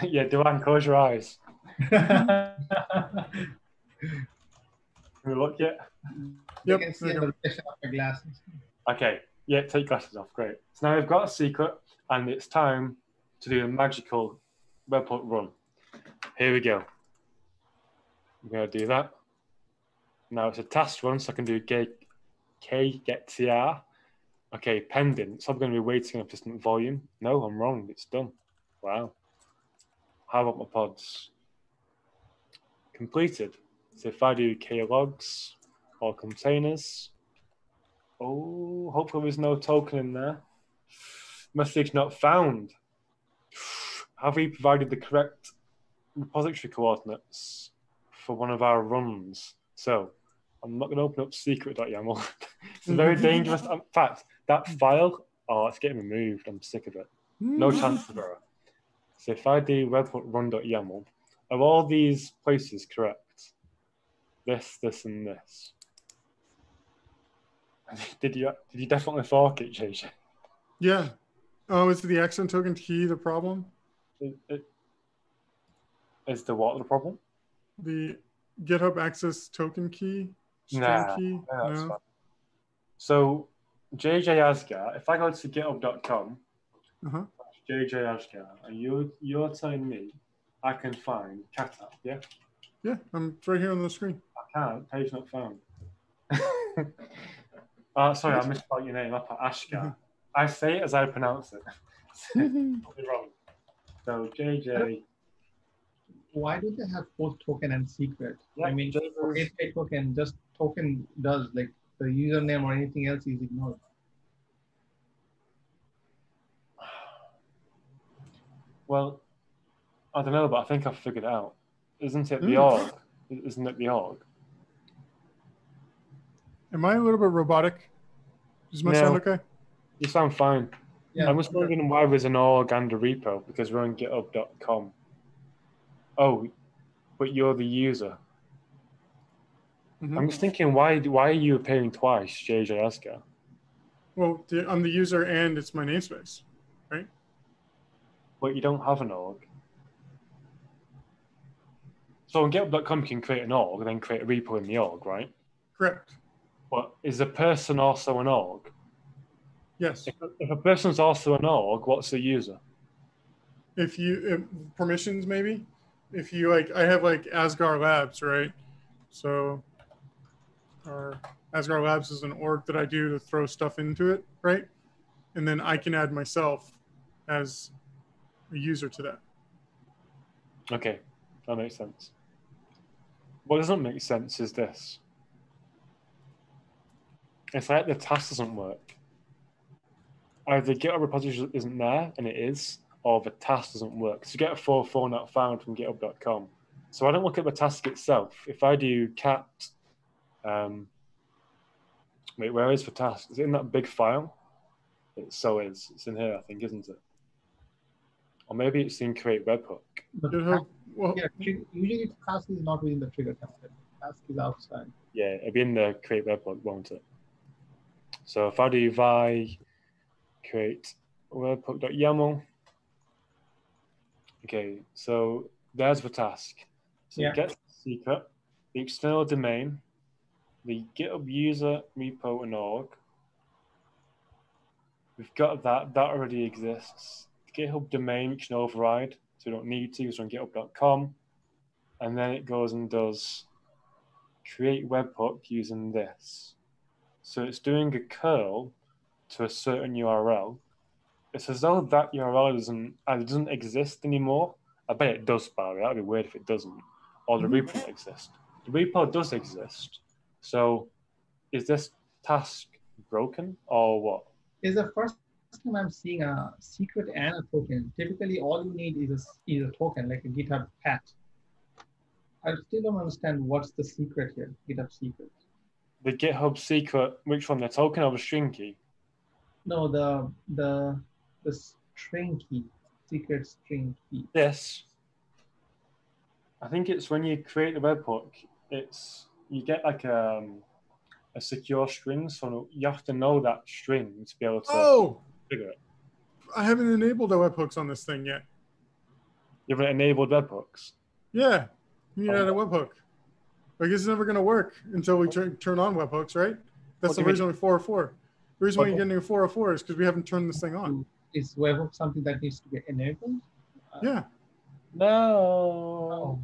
Yeah, Dewan, close your eyes. Can we look yet? Yep. You can see the reflection of my glasses. Okay. Yeah, take glasses off. Great. So now we've got a secret, and it's time to do a magical webhook run. Here we go. I'm going to do that. Now it's a task run, so I can do k-get-tr. Okay, pending. So I'm going to be waiting on distant volume. No, I'm wrong. It's done. Wow. How about my pods? Completed. So if I do k-logs or containers, oh, hopefully there's no token in there. Message not found. Have we provided the correct repository coordinates for one of our runs? So I'm not going to open up secret.yaml. It's a very dangerous. In fact, that file, it's getting removed. I'm sick of it. No chance of error. So if I do webhook run.yaml, are all these places correct? This, and this. Did you definitely fork it, JJ? Yeah. Oh, is the accent token key the problem? Is the what the problem? The GitHub access token key? String key? No. So JJ Asgar, if I go to github.com, JJ Asgar, and you're telling me I can find cat app, yeah? Yeah, it's right here on the screen. I can't. Page not found. Sorry, I misspelled your name. Ashgar. I say it as I pronounce it. Wrong. So JJ. Why do they have both token and secret? Yeah, I mean, for API token, just token does, like the username or anything else is ignored. Well, I don't know, but I think I've figured it out. Isn't it the org? Isn't it the org? Am I a little bit robotic? Does my sound okay? You sound fine. I was wondering why there's an org and a repo, because we're on github.com. Oh, but you're the user. I'm just thinking, why are you appearing twice, JJ Asgar? Well, I'm the user and it's my namespace, right? But you don't have an org. So on github.com, you can create an org and then create a repo in the org, right? Correct. But is a person also an org? Yes. If a person's also an org, what's the user? If permissions, maybe. If you like, I have like Asgar Labs, right? So our Asgar Labs is an org that I do to throw stuff into it, right? And then I can add myself as a user to that. Okay, that makes sense. What doesn't make sense is this. It's like the task doesn't work. Either the GitHub repository isn't there, and it is, or the task doesn't work. So get a 404 not found from github.com. So I don't look at the task itself. If I do cat, wait, where is the task? Is it in that big file? It so is. It's in here, I think, isn't it? Or maybe it's in create webhook. But usually the task is not within the trigger template. The task is outside. Yeah, it'll be in the create webhook, won't it? So if I do vi create webhook.yaml, okay, so there's the task. So it gets the secret, the external domain, the GitHub user, repo, and org. We've got that already exists. The GitHub domain can override, so we don't need to, it's on github.com. And then it goes and does create webhook using this. So it's doing a curl to a certain URL. It's as though that URL doesn't exist anymore. I bet it does, Barry. That'd be weird if it doesn't. Or the repo doesn't exist. The repo does exist. So is this task broken or what? Is the first time I'm seeing a secret and a token. Typically, all you need is a token, like a GitHub hat. I still don't understand what's the secret here, GitHub secret. The GitHub secret, which one, the token or the string key? No, the string key, secret string key. Yes. I think it's when you create the webhook, you get like a secure string, so you have to know that string to be able to figure it. I haven't enabled the webhooks on this thing yet. You haven't enabled webhooks? Yeah, you need to add a webhook. Like, it's never going to work until we turn on webhooks, right? That's the reason we're 404. The reason why you're getting a 404 is because we haven't turned this thing on. Is webhook something that needs to be enabled? No. No.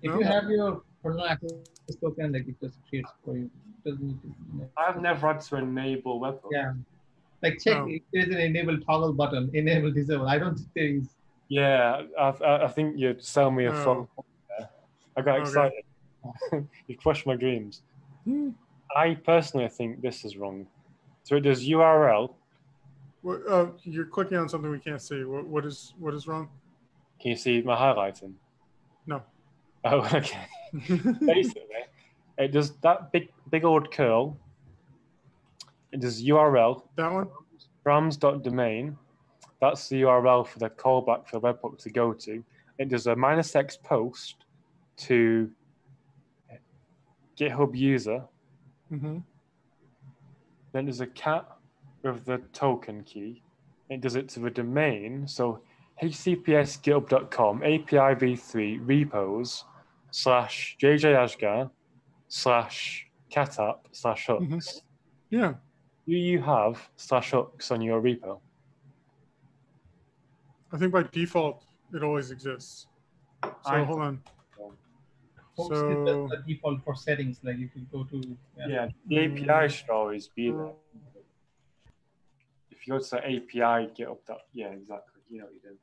If you have your personal access token, like it just creates for you. It doesn't need to. I've never had to enable webhook. Yeah. Like check if there's an enable toggle button, enable, disable. I don't think there is. Yeah, I think you'd sell me a phone. I got excited. You crushed my dreams. I personally think this is wrong. So it does URL. You're clicking on something we can't see. What is wrong? Can you see my highlighting? No. Oh, okay. Basically, it does that big old curl. It does URL. That one? Brams.domain. That's the URL for the callback for the webhook to go to. It does a -x post to GitHub user. Then there's a cat with the token key. It does it to the domain. So https github.com API v3 repos /jjasgar /catapp/hooks. Yeah. Do you have /hooks on your repo? I think by default it always exists. So hold on. Hooks is the default for settings. Like if you go to the API should always be there. If you go to the API GitHub, exactly. You know what you do.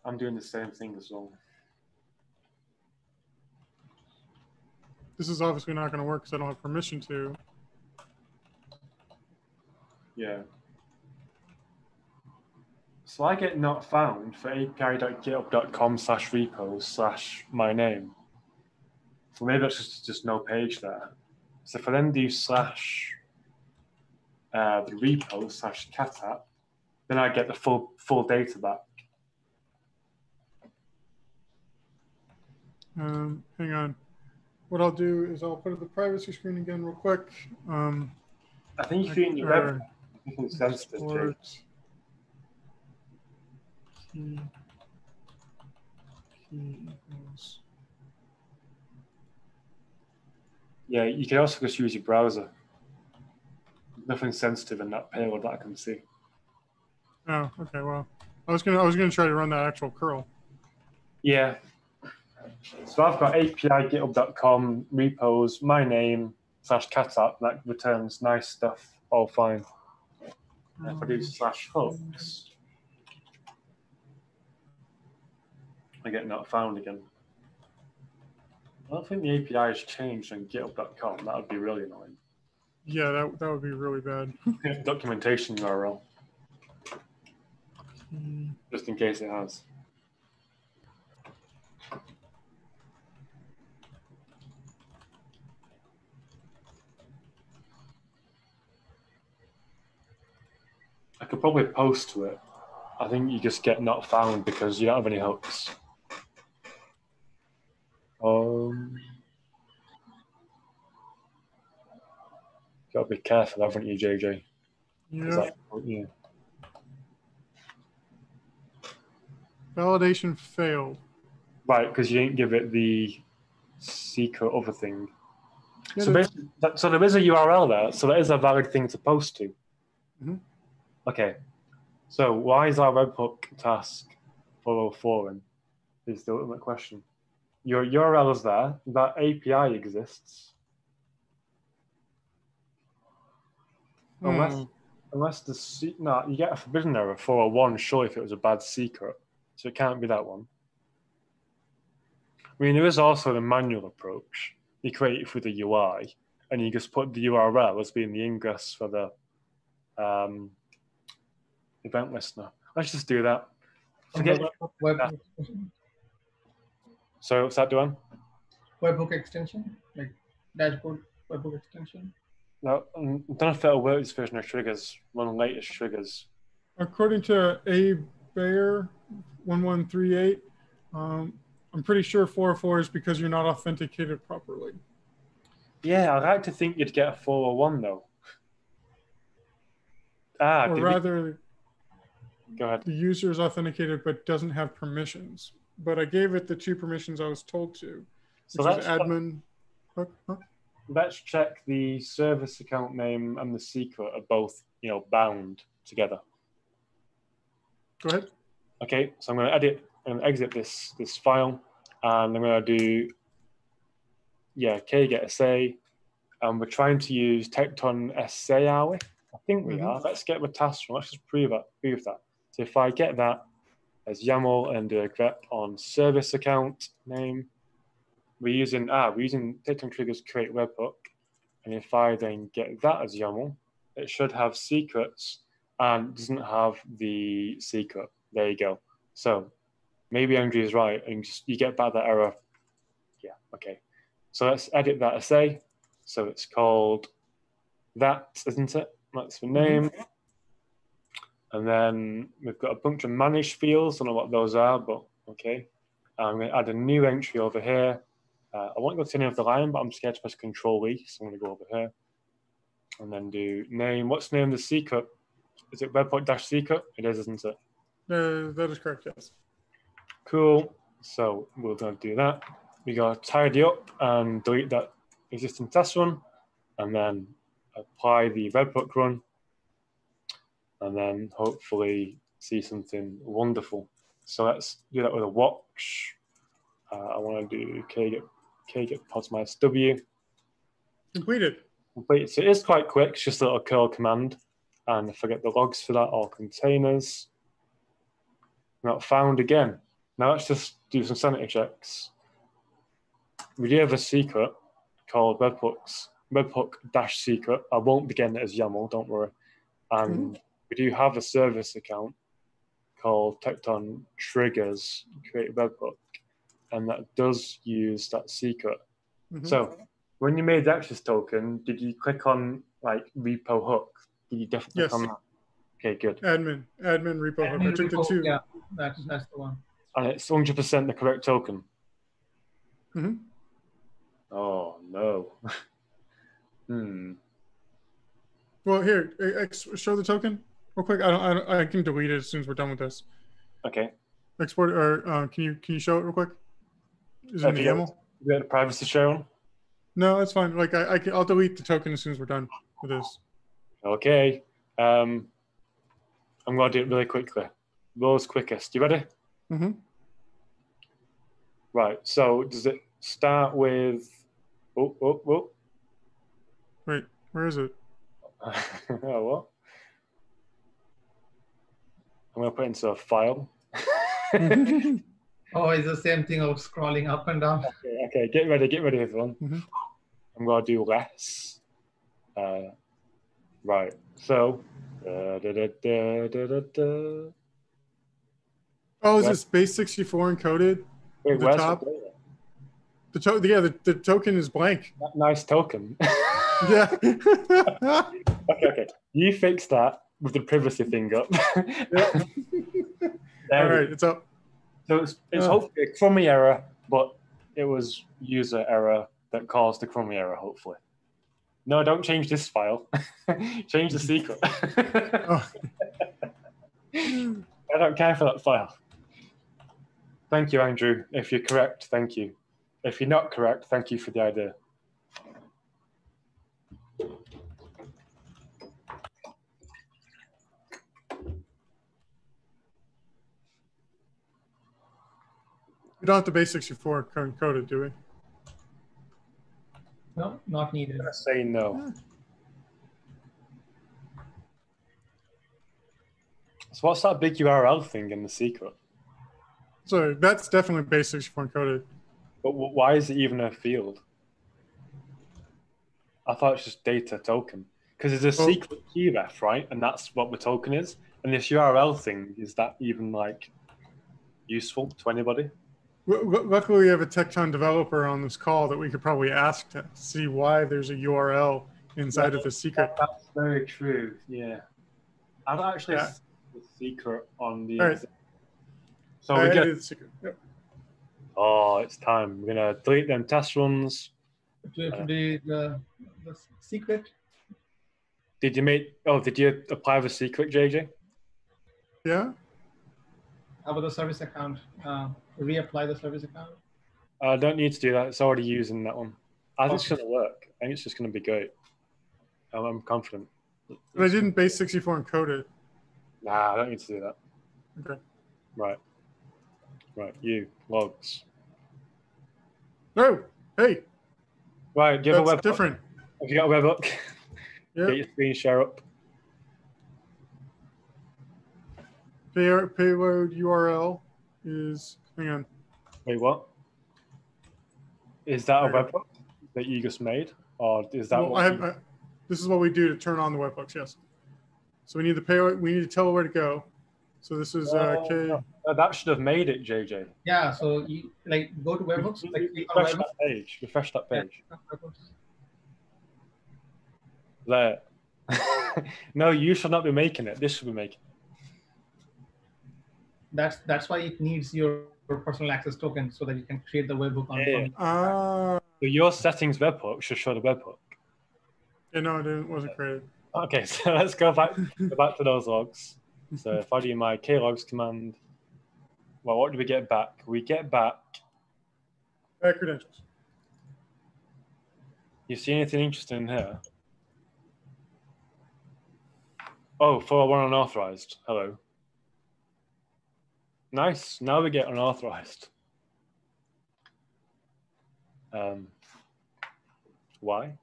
I'm doing the same thing as well. This is obviously not going to work because I don't have permission to. Yeah. So I get not found for api.github.com/repos/my name. So maybe that's just no page there. So if I then do the repo / cat, then I get the full data back. Hang on. What I'll do is I'll put up the privacy screen again real quick. I think if you're in your web, it's sensitive too. Key equals. Yeah, you can also just use your browser. Nothing sensitive in that payload that I can see. Oh, okay. Well, I was gonna try to run that actual curl. Yeah. So I've got API github.com repos, my name /cat app that returns nice stuff, all fine. And if I do /hooks, I get not found again. I don't think the API has changed on github.com. That would be really annoying. Yeah, that would be really bad. Documentation URL. Just in case it has. I could probably post to it. I think you just get not found because you don't have any hooks. Gotta be careful, haven't you, JJ? Yeah. Yeah. Validation failed. Right, because you didn't give it the secret other thing. Yeah, so basically, so there is a URL there, so that is a valid thing to post to. Mm-hmm. Okay, so why is our webhook task 404 in? Is the ultimate question. Your URL is there, that API exists. Unless the no, you get a forbidden error 401, sure, if it was a bad secret. So it can't be that one. I mean, there is also the manual approach. You create it through the UI, and you just put the URL as being the ingress for the event listener. Let's just do that. Forget webhook extension. So what's that doing? Webhook extension, like dashboard webhook extension. No, I don't know if that'll work this version of triggers, one of the latest triggers. According to A Bayer 1138, I'm pretty sure 404 is because you're not authenticated properly. Yeah, I'd like to think you'd get a 401 though. Or rather, go ahead. The user is authenticated but doesn't have permissions. But I gave it the 2 permissions I was told to, which is admin. Let's check the service account name and the secret are both, bound together. Go ahead. Okay, so I'm going to edit and exit this file, and I'm going to do, kget.sa, and we're trying to use tekton SA, are we? I think we are. Let's get the task from. Let's just prove that. So if I get that as YAML and do a grep on service account name, we're using tekton triggers create webhook, and if I then get that as YAML, it should have secrets and doesn't have the secret. There you go. So maybe Andrew is right, and you get back that error. Yeah, okay. So let's edit that SA. So it's called that, isn't it? That's the name. And then we've got a bunch of managed fields. I don't know what those are, but okay. I'm going to add a new entry over here. I won't go to any of the line, but I'm scared to press Control-E, so I'm going to go over here. And then do name. What's the name of the secret? Is it webhook-secret? It is, isn't it? That is correct, yes. Cool. So we're going to do that. We got to tidy up and delete that existing test run, and then apply the webhook run, and then hopefully see something wonderful. So let's do that with a watch. I want to do kget pods minus w. Completed. So it is quite quick. It's just a little curl command, and if I get the logs for that, all containers. Not found again. Now let's just do some sanity checks. We do have a secret called webhook-secret. I won't begin it as YAML, don't worry. And we do have a service account called tekton triggers create webhook, and that does use that secret. So when you made the access token, did you click on like repo hook Did you definitely Yes. click on that? Okay, good. Admin repo hook. I took the repo, two. yeah, that's the one. And it's 100% the correct token. Mm-hmm. Oh, no. Well, here, show the token real quick. I can delete it as soon as we're done with this. Okay. Export, or can you show it real quick? Is it in the YAML? You got the privacy share on? No, that's fine. Like I'll delete the token as soon as we're done with this. Okay. I'm going to do it really quickly. World's quickest. You ready? Mm-hmm. Right. So does it start with... Oh. Wait, where is it? Oh, what? I'm going to put it into a file. Oh, it's the same thing of scrolling up and down. Okay. Get ready, everyone. Mm-hmm. I'm going to do less. Right. So... Oh, is this base 64 encoded? Wait, the where's top? The token is blank. Nice token. Yeah. Okay. You fix that with the privacy thing up. Yeah. All right, it's up. So it's hopefully a crummy error, but it was user error that caused the crummy error, hopefully. No, don't change this file. Change the secret. Oh. I don't care for that file. Thank you, Andrew. If you're correct, thank you. If you're not correct, thank you for the idea. We don't have the base 64 encoded, do we? No, not needed. I'm going to say no. So what's that big URL thing in the secret? So that's definitely base 64 encoded. But why is it even a field? I thought it's just data token. Because there's a secret key ref, right? And that's what the token is. And this URL thing, is that even like useful to anybody? Luckily, we have a Tekton developer on this call that we could probably ask to see why there's a URL inside of the secret. That's very true, yeah. I've actually seen the secret on the... All right. So we get... the secret. Yep. Oh, it's time. We're going to delete them test runs. The secret? Did you apply the secret, JJ? Yeah. How about the service account? Reapply the service account? I don't need to do that. It's already using that one. I think it's going to work. I think it's just going to be great. I'm confident. But I didn't base 64 encode it. Nah, I don't need to do that. Okay. Right, you, logs. Oh, hey. Right, do you have a webhook? Different. Have you got a webhook? Yeah. Get your screen share up. Payload URL is, hang on. Wait, what? Is that a webhook that you just made? Or is that this is what we do to turn on the webhooks, yes. So we need the payload, we need to tell where to go. So this is K. That should have made it, JJ. Yeah, so you go to webhooks. Refresh that page. Refresh that page. Yeah. There. No, you should not be making it. This should be making it. That's why it needs your personal access token so that you can create the webhook on. So your settings webhook should show the webhook. Yeah, no, it wasn't created. Okay, so let's go back to those logs. So if I do my klogs command, well, what do we get back? We get back Credentials. You see anything interesting in here? Oh, 401 unauthorized. Hello. Nice. Now we get unauthorized. Why?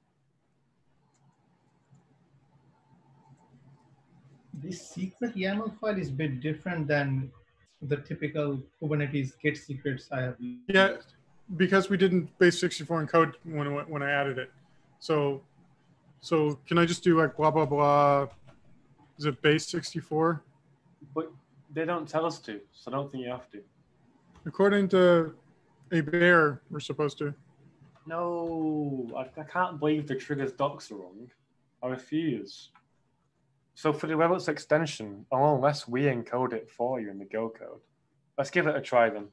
This secret YAML file is a bit different than the typical Kubernetes Git secrets I have used. Yeah, because we didn't base 64 encode when I added it. So can I just do like blah, blah, blah? Is it base 64? But they don't tell us to, so I don't think you have to. According to a bear, we're supposed to. No, I can't believe the triggers docs are wrong. I refuse. So for the webhooks extension, unless we encode it for you in the Go code, let's give it a try then.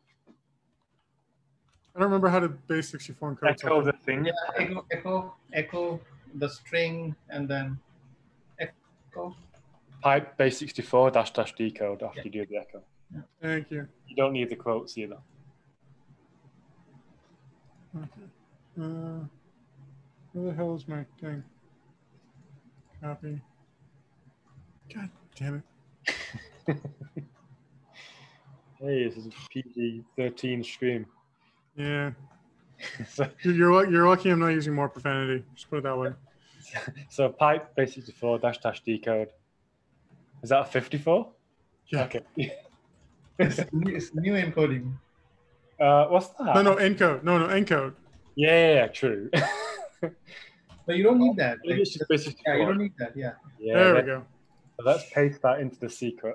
I don't remember how to base 64 encode Echo something. the thing. Yeah, echo the string, and then echo. Pipe base 64 dash decode after you do the echo. Yeah. Thank you. You don't need the quotes either. Okay. Where the hell is my thing? Copy. God damn it. Hey, this is a PG-13 stream. Yeah. so, You're lucky I'm not using more profanity. Just put it that way. so pipe base 64 dash decode. Is that a 54? Yeah. Okay. It's new encoding. What's that? No, encode. No, encode. Yeah, true. But you don't need that. Maybe it's just base 64. Yeah, you don't need that. Yeah. There we go. So let's paste that into the secret.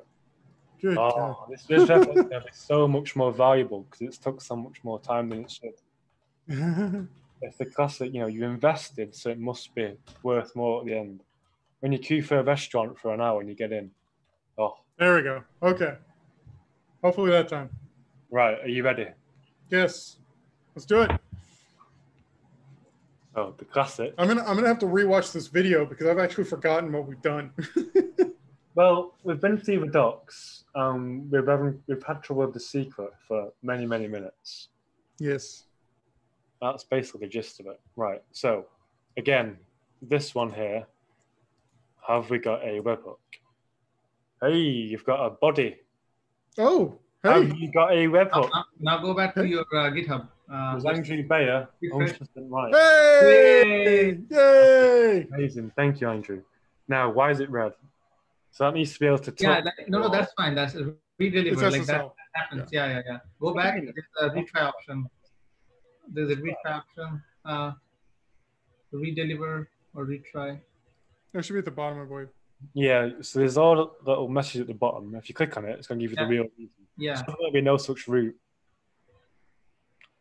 Good. Oh, this reference is going to be so much more valuable because it's took so much more time than it should. It's the classic, you invested, so it must be worth more at the end. When you queue for a restaurant for an hour and you get in. Oh. There we go. Okay. Hopefully that time. Right, are you ready? Yes. Let's do it. Oh, the classic. I'm gonna have to rewatch this video because I've actually forgotten what we've done. Well, we've been through the docs. We've had trouble with the secret for many, many minutes. Yes. That's basically the gist of it. Right. So, again, this one here. Have we got a webhook? Hey, you've got a body. Oh, hey. Have you got a webhook? Now go back to your GitHub. Was Andrew Bayer 100% right? Hey! Yay! Amazing. Thank you, Andrew. Now, why is it red? So that needs to be able to Yeah, talk. no, that's fine. That's a redeliver. It's Like SSL. that happens. Yeah. Go back. There's a retry option. There's a retry option. Redeliver or retry. That should be at the bottom, I believe. Yeah, so there's all the little messages at the bottom. If you click on it, it's going to give you the real reason. Yeah. So there'll be no such route.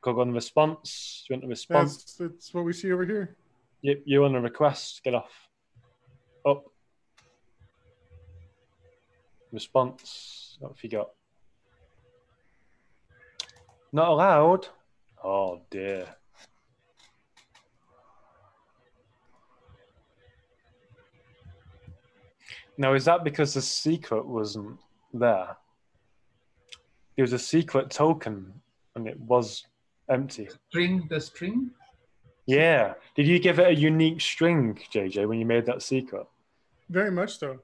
Go on the response. You want the response? That's what we see over here. Yep, you want a request. Get off. Up. Response. What have you got? Not allowed. Oh dear. Now, is that because the secret wasn't there? There was a secret token and it was empty. The string? Yeah. Did you give it a unique string, JJ, when you made that secret? Very much so.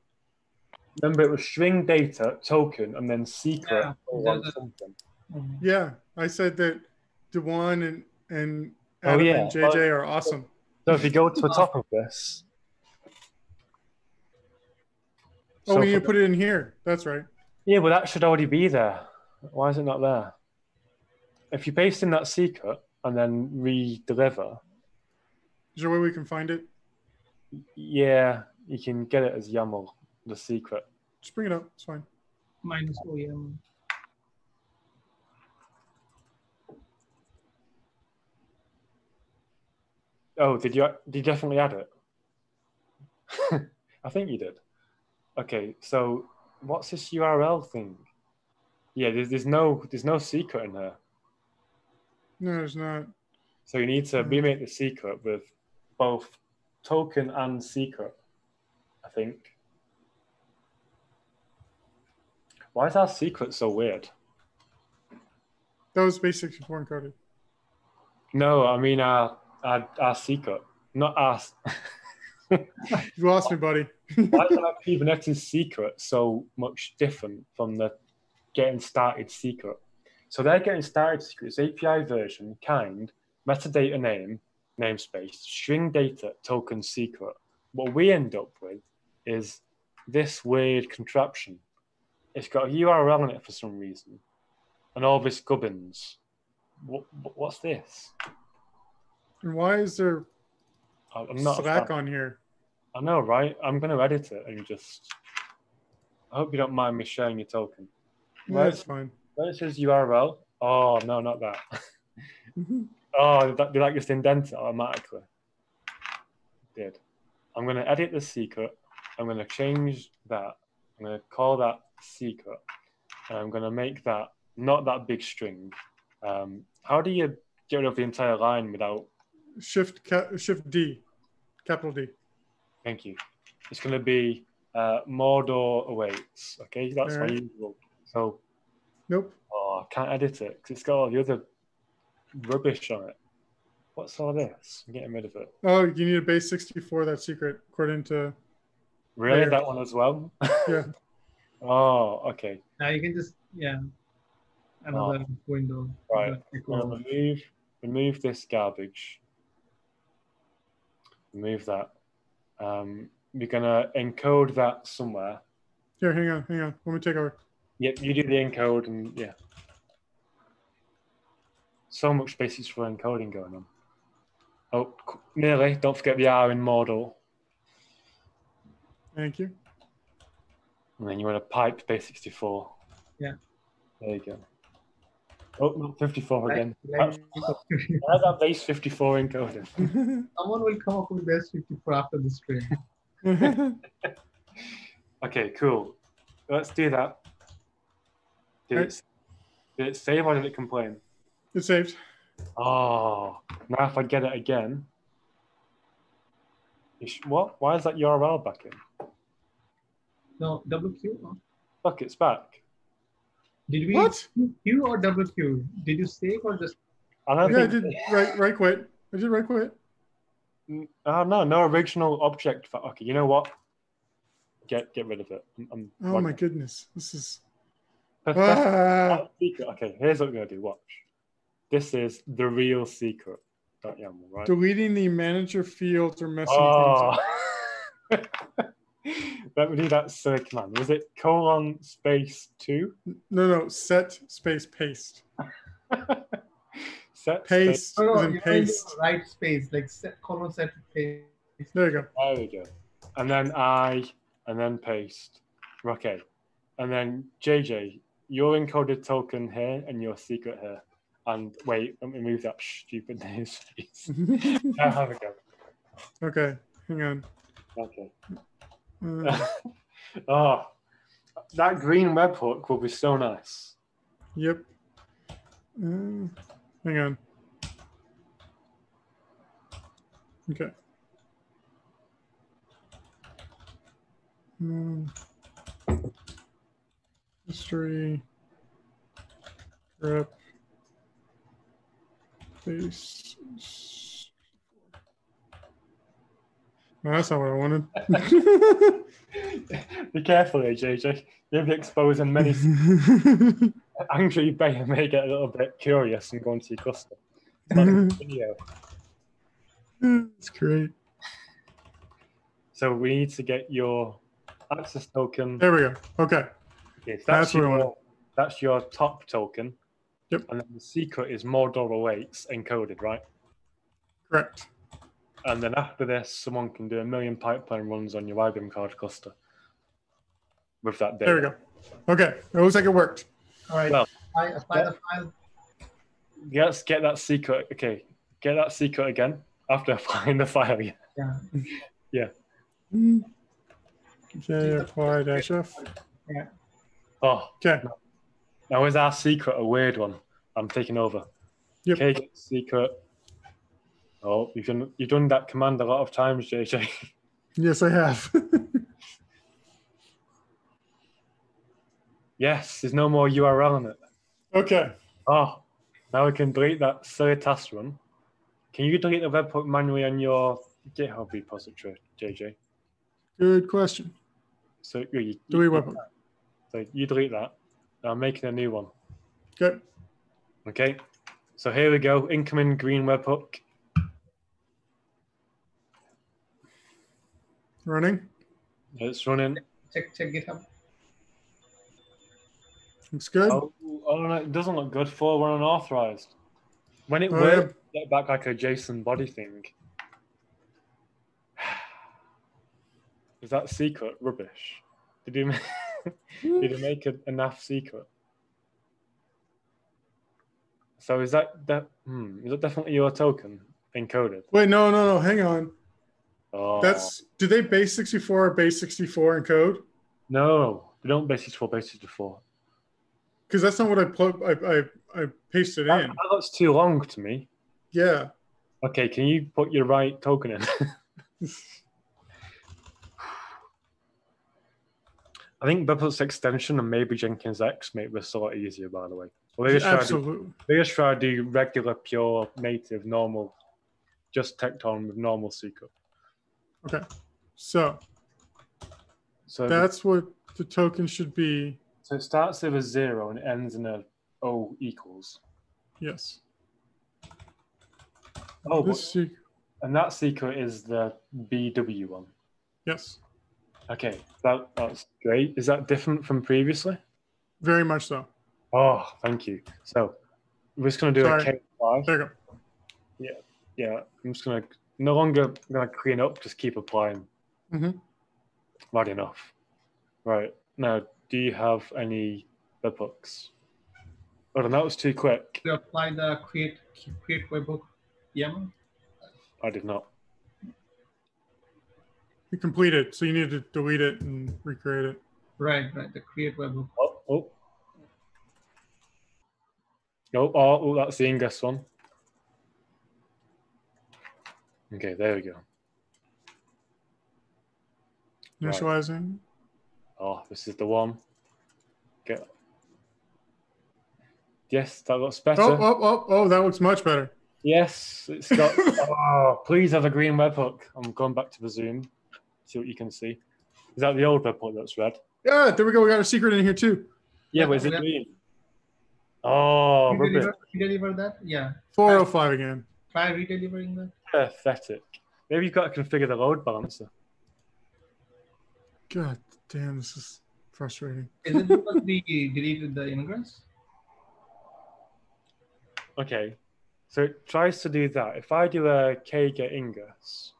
Remember, it was string data, token, and then secret. Yeah, something. Yeah, I said that Dewan and Oh, Adam yeah. and JJ are awesome. So if you go to the top of this. Oh, we need to put it in here. That's right. Yeah, but that should already be there. Why is it not there? If you paste in that secret and then re-deliver. Is there a way we can find it? Yeah, you can get it as YAML, the secret. Just bring it up. It's fine. Minus OEM. Oh, did you definitely add it? I think you did. Okay, so what's this URL thing? Yeah, there's no secret in here. No, there's not. So you need to remake the secret with both token and secret, I think. Why is our secret so weird? That was base 64 encoded. No, I mean our secret, not us. You lost me, buddy. Why is our Kubernetes secret so much different from the getting started secret? So they're getting started secrets, API version, kind, metadata name, namespace, string data, token secret. What we end up with is this weird contraption. It's got a URL in it for some reason, and all this gubbins. What's this? And why is there I'm not Slack on here? I know, right? I'm going to edit it and just. I hope you don't mind me sharing your token. Yeah, that's fine. Where it says URL. Oh no, not that. Oh, did that just indent it automatically? It did. I'm going to edit the secret. I'm going to change that. I'm going to call that secret. And I'm going to make that not that big string. How do you get rid of the entire line without... Shift D, capital D. Thank you. It's going to be Mordor awaits. Okay, that's my usual. So... Nope. Oh, I can't edit it because it's got all the other rubbish on it. What's all this? I'm getting rid of it. Oh, you need a base 64, that secret, according to... Really? Layer. That one as well? Yeah. Oh, okay. Now you can just, another window. Right. Remove this garbage. Remove that. We're going to encode that somewhere. Here, hang on. Let me take over. Yep, you do the encode and yeah. So much spaces for encoding going on. Oh, nearly. Don't forget the R in modal. Thank you. And then you want to pipe base 64. Yeah. There you go. Oh, not 54 again. Like, I that base 54 encoded. Someone will come up with base 54 after this stream. Okay, cool. Let's do that. Did it save or did it complain? It saved. Oh, now if I get it again. What? Why is that URL back in? No, WQ. Look, it's back. Did we What? Q or WQ? Did you save or just? I did right quit. I did right quit. Oh no original object. Okay, you know what? Get rid of it. Oh my goodness, this is. Secret. Okay, here's what we're gonna do. Watch. This is the real secret. .yaml, right? Deleting the manager fields or messing things up. Let me do that silly command. Was it :2? No. Set space paste. Set paste. Space. No, paste. Right space, like set set paste. There you go. There we go. And then and then paste. Okay. And then JJ, your encoded token here and your secret here. And wait, let me move that stupid name space. Now have a go. Okay, hang on. Okay. Oh, that green webhook will be so nice. Yep. Hang on. Okay. History. Rep. Base. No, that's not what I wanted. Be careful here, JJ. You'll be exposing many. Angry Bayer may get a little bit curious and go into your cluster. It's not a video. That's great. So we need to get your access token. There we go. Okay. Yes, that's what I wanted. That's your top token. Yep. And then the secret is Mordor awaits encoded, right? Correct. And then after this, someone can do 1 million pipeline runs on your IBM card cluster with that data. There we go. Okay. It looks like it worked. All right. Well, I apply the file. Let's get that secret. Okay. Get that secret again after applying the file. Yeah. Yeah. Okay. Apply -F. Yeah. Oh. Okay. Now is our secret a weird one? I'm taking over. Yep. Okay. Get secret. Oh, you've done that command a lot of times, JJ. Yes, I have. Yes, there's no more URL on it. Okay. Oh, now we can delete that silly task run. Can you delete the webhook manually on your GitHub repository, JJ? Good question. So delete webhook. So you delete that. I'm making a new one. Good. Okay. So here we go. Incoming green webhook. Running. It's running. Check GitHub. Looks good. Oh no, it doesn't look good. 4.1 unauthorized. When it works, get back like a JSON body thing. Is that secret rubbish? Did you make a NAF secret? So is that definitely your token encoded? Wait, no. Hang on. Oh. Do they base 64 or base 64 in code? No, we don't base 64, base 64. Because that's not what I pasted in. That looks too long to me. Yeah. Okay, can you put your right token in? I think webhooks extension and maybe Jenkins X make this a lot easier, by the way. Well, Absolutely. They just try to do regular, pure, native, normal, just tekton with normal secret. Okay. So that's what the token should be. So it starts with a 0 and ends in a O equals. Yes. Oh, and that secret is the BW one. Yes. Okay, that's great. Is that different from previously? Very much so. Oh, thank you. So we're just going to do a K5. There you go. Yeah. I'm just going to no longer going to clean up, just keep applying. Right enough. Right. Now, do you have any webhooks? Oh, no, that was too quick. You apply the create webhook YAML? I did not. You complete it, so you need to delete it and recreate it. Right. The create webhook. Oh, that's the ingress one. Okay, there we go. Initializing. Right. Oh, this is the one. Yes, that looks better. Oh, that looks much better. Yes, it's got. Oh, please have a green webhook. I'm going back to the Zoom. See what you can see. Is that the old webhook that's red? Yeah, there we go. We got a secret in here too. Yeah, but is it green? Oh, you deliver that? Yeah. 405 again. Try redelivering that. Pathetic. Maybe you've got to configure the load balancer. God damn, this is frustrating. Is it because we deleted the ingress? Okay, so it tries to do that. If I do a kget ingress,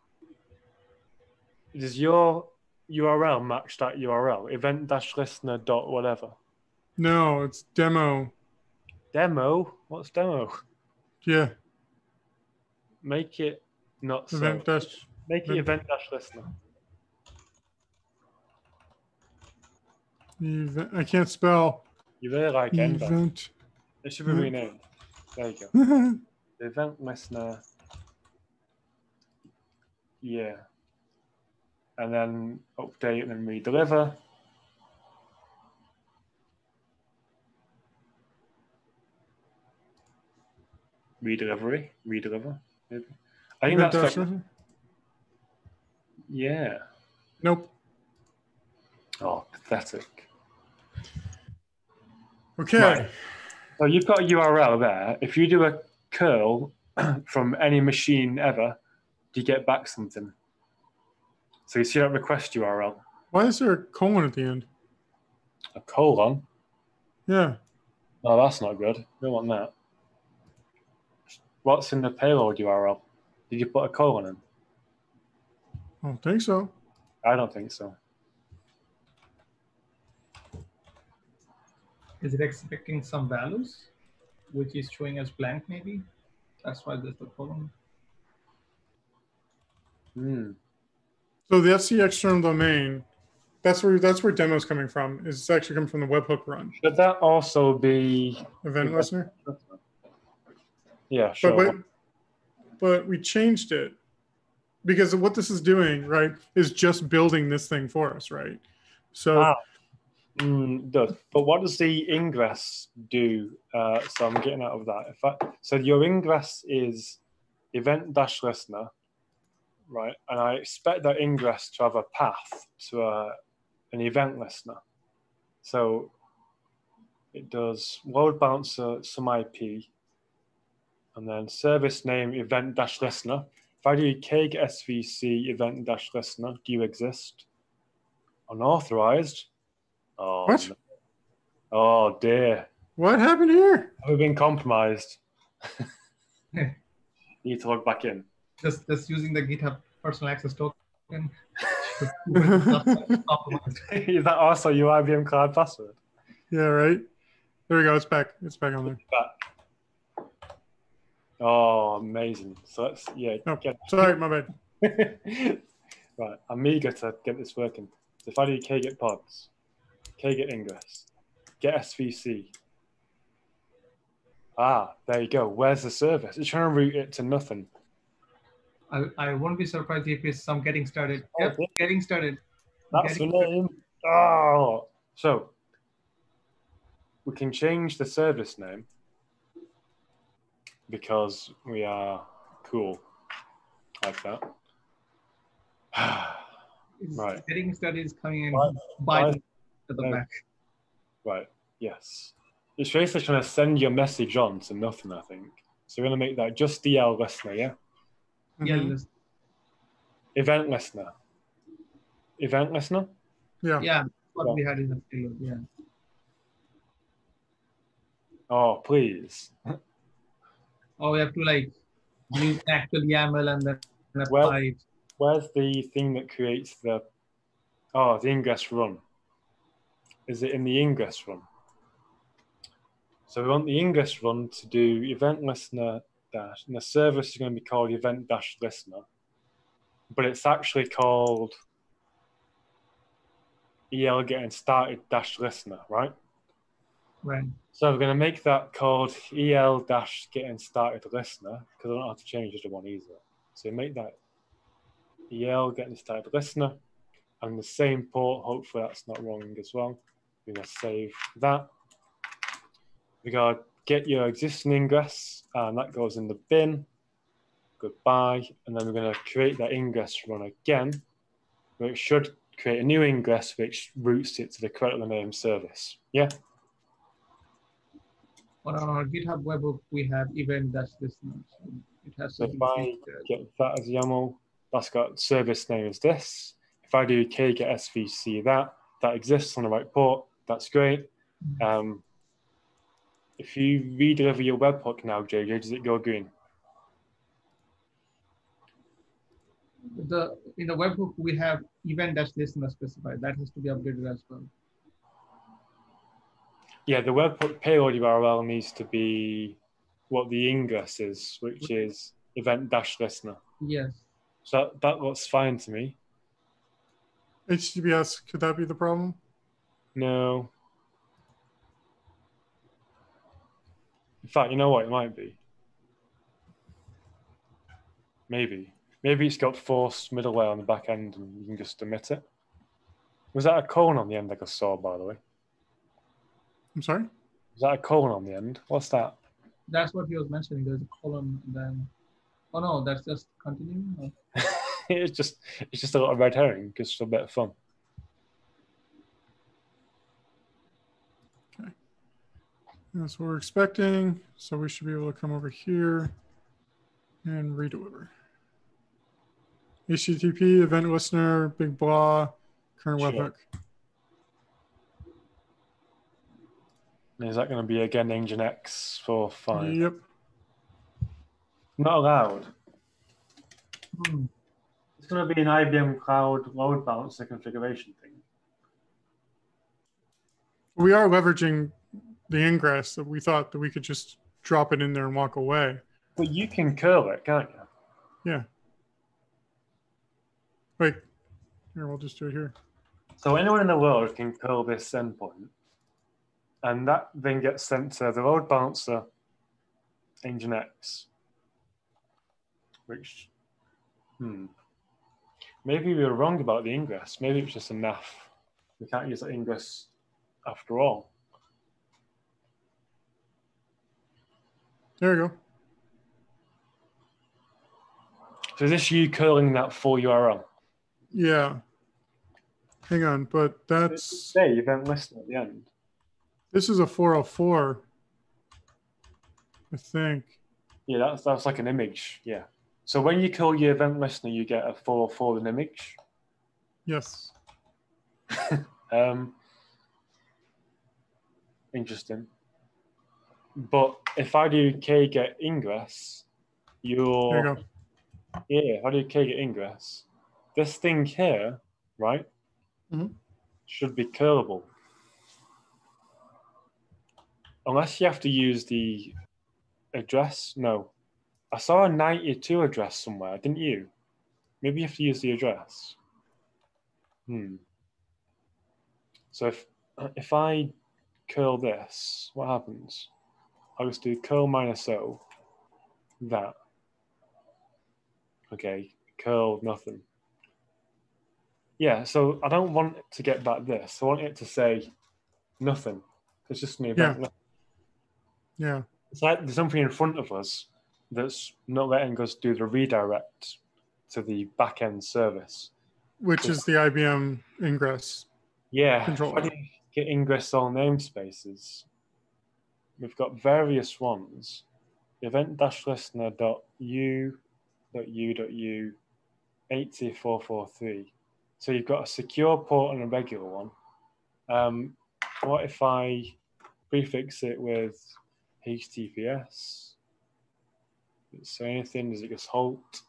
does your URL match that URL? Event-listener dot whatever. No, it's demo. Demo? What's demo? Yeah. Make it not event so. Make it event-listener. I can't spell. You really like event. It should be renamed. There you go. The event listener. Yeah. And then update and then redeliver. Redeliver, maybe. I think that's like, yeah. Nope. Oh, pathetic. Okay. Right. So you've got a URL there. If you do a curl from any machine ever, do you get back something? So you see that request URL. Why is there a colon at the end? A colon? Yeah. No, that's not good. You don't want that. What's in the payload URL? Did you put a colon in? I don't think so. I don't think so. Is it expecting some values, which is showing as blank maybe? That's why there's the column. So the FC external domain, that's where demo's coming from. It's actually coming from the webhook run. Should that also be event listener? Yeah, sure. But we changed it because what this is doing, right, is just building this thing for us, right? So. Does. But what does the ingress do? So I'm getting out of that. So your ingress is event-listener, right? And I expect that ingress to have a path to an event listener. So it does load balancer, some IP, and then service name event-listener. If I do kget svc event-listener, do you exist? Unauthorized. Oh, what? No. Oh dear. What happened here? Have we been compromised? You need to log back in. Just using the GitHub personal access token. Is that also your IBM cloud password? Yeah, right. There we go. It's back. It's back on there. It's back. Oh, amazing. So let's sorry, my bad. Right, I'm eager to get this working. So if I do kget pods, kget ingress, get SVC. Ah, there you go. Where's the service? It's trying to route it to nothing. I won't be surprised if it's some getting started. Oh, Yep, getting started. That's the name. Oh, so we can change the service name because we are cool like that. Right. Getting started is coming in Right. biting to the No. back. Right. Yes. It's basically trying to send your message on to nothing, I think. So we're going to make that just DL listener, yeah? Yeah, Mhm. Event listener. Event listener? Yeah. yeah, that's what Yeah. we had in the payload. Yeah. Oh, please. Or we have to like use actual YAML and then Well, apply it. where's the thing that creates the ingress run? Is it in the ingress run? So we want the ingress run to do event listener dash, and the service is going to be called event dash listener, but it's actually called EL getting started dash listener, right? Right. So we're going to make that called EL dash getting started listener because I don't have to change the one either. So make that EL getting started listener, and the same port. Hopefully that's not wrong as well. We're going to save that. We got get your existing ingress, and that goes in the bin. Goodbye. And then we're going to create that ingress run again, which should create a new ingress which routes it to the correctly named service. Yeah. On our GitHub webhook, we have event dash listener. So it has So to if be I get that as YAML, that's got service name as this. If I do kget svc that exists on the right port. That's great. If you redeliver your webhook now, JJ, does it go green? in the webhook we have event dash listener specified. That has to be updated as well. Yeah, the webhook payload URL needs to be what the ingress is, which is event dash listener. Yes. So that looks fine to me. HTTPS, could that be the problem? No. In fact, you know what? It might be. Maybe it's got forced middleware on the back end and you can just omit it. Was that a colon on the end like I saw, by the way? I'm sorry? Was that a colon on the end? What's that? That's what he was mentioning. There's a colon then. Oh no, that's just continuing. Or? it's just a lot of red herring, just for a bit of fun. Okay. That's what we're expecting. So we should be able to come over here and redeliver. HTTP, event listener, big blah, current Sure. webhook. Is that going to be again Nginx 4.5? Yep. Not allowed. Hmm. It's going to be an IBM Cloud load balancer configuration thing. We are leveraging the ingress that we thought that we could just drop it in there and walk away. But you can curl it, can't you? Yeah. Wait, here, we'll just do it here. So anyone in the world can curl this endpoint, and that then gets sent to the load balancer Nginx, which, maybe we were wrong about the ingress. Maybe it's just a NAF. We can't use that ingress after all. There you go. So is this you curling that full URL? Yeah. Hang on, but that's... Say event listener at the end. This is a 404, I think. Yeah, that's like an image, yeah. So when you call your event listener, you get a 404 an image? Yes. Interesting. But if I do kget ingress, There you go. Yeah, if I do kget ingress, this thing here, right, should be curlable. Unless you have to use the address. No. I saw a 92 address somewhere, didn't you? Maybe you have to use the address. So if I curl this, what happens? I'll just do curl minus O, that. Okay, curl nothing. Yeah, so I don't want it to get back this. I want it to say nothing. It's just me back. Yeah. It's like there's something in front of us that's not letting us do the redirect to the back-end service. Which is the IBM ingress. Yeah, controller. how do you get ingress all namespaces? We've got various ones. Event-listener.u.u.u 80443. So you've got a secure port and a regular one. What if I prefix it with HTTPS? So anything, does it just halt?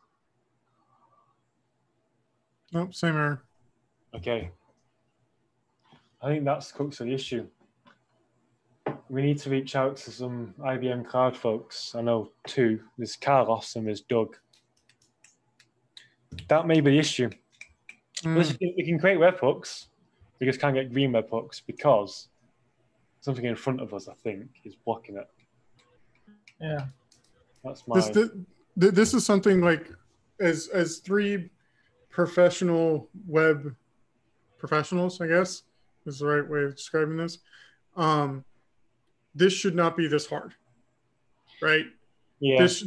Nope, same error. Okay. I think that's the crux of the issue. We need to reach out to some IBM Cloud folks. I know two. There's Carlos and there's Doug. That may be the issue. We can create webhooks. We just can't get green webhooks because something in front of us, I think, is blocking it. Yeah. That's my... This is something like, as three professional web professionals, I guess, is the right way of describing this. This should not be this hard, right? Yeah. This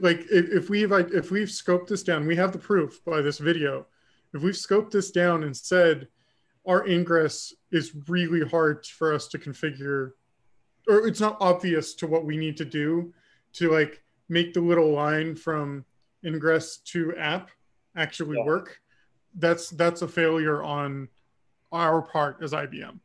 like if we've scoped this down, we have the proof by this video. If we've scoped this down and said our ingress is really hard for us to configure, or it's not obvious to what we need to do to like make the little line from ingress to app actually work, that's a failure on our part as IBM.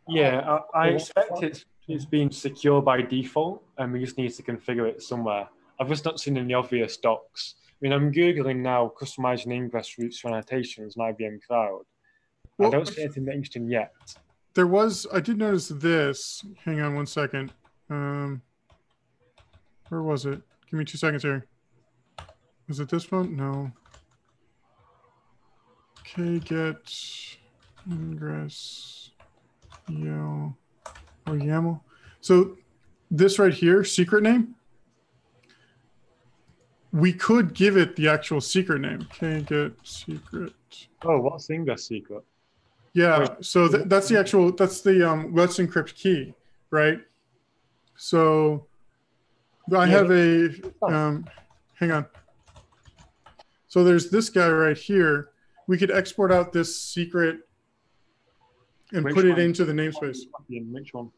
Yeah, I expect it's being secure by default, and we just need to configure it somewhere. I've just not seen any obvious docs. I mean, I'm Googling now customizing ingress routes for annotations in IBM Cloud. Well, I don't see anything that interesting yet. I did notice this. Hang on one second. Where was it? Give me 2 seconds here. Was it this one? No. Okay, get ingress YAML or YAML. So this right here, secret name, we could give it the actual secret name. Okay, get secret. Oh, what's ingress secret? Yeah, so that's the let's encrypt key, right? So I have a, hang on. So there's this guy right here. We could export out this secret and put it into the namespace. Which one?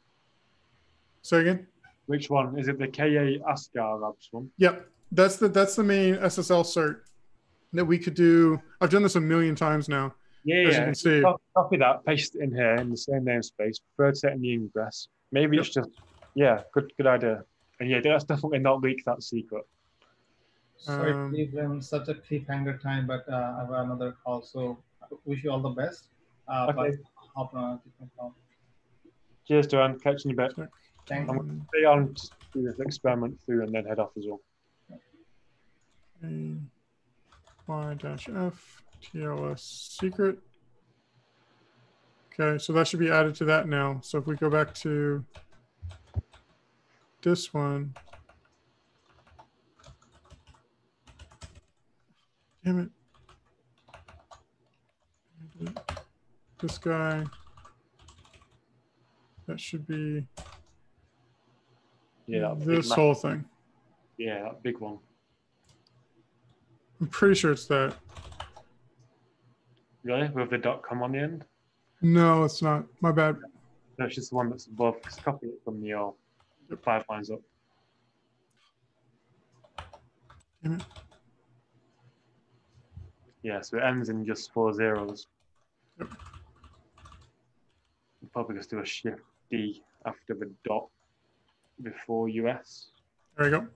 Say again? Which one? Is it the KA ASCAR Labs one? Yep, that's the main SSL cert that we could do. I've done this a million times now. Yeah, as you can see. Copy that, paste it in here in the same namespace, preferred set in the ingress. Maybe it's just, good idea. And yeah, let's definitely not leak that secret. Sorry, we've been such a cliffhanger time, but I have another call, so I wish you all the best. Okay. But hop on a different call. Cheers, Dewan. Catch you in a bit. Thanks. I'm going to stay on to do this experiment through and then head off as well. Y-F TLS secret. Okay, so that should be added to that now. So if we go back to this one, damn it. This guy, that should be this whole thing. Yeah, that big one. I'm pretty sure it's that. Really? With the .com on the end? No, it's not. My bad. That's just the one that's above. Just copy it from your 5 lines up. Damn it. Yeah, so it ends in just 4 zeros. Yep. We'll probably just do a shift D after the dot before US. There we go.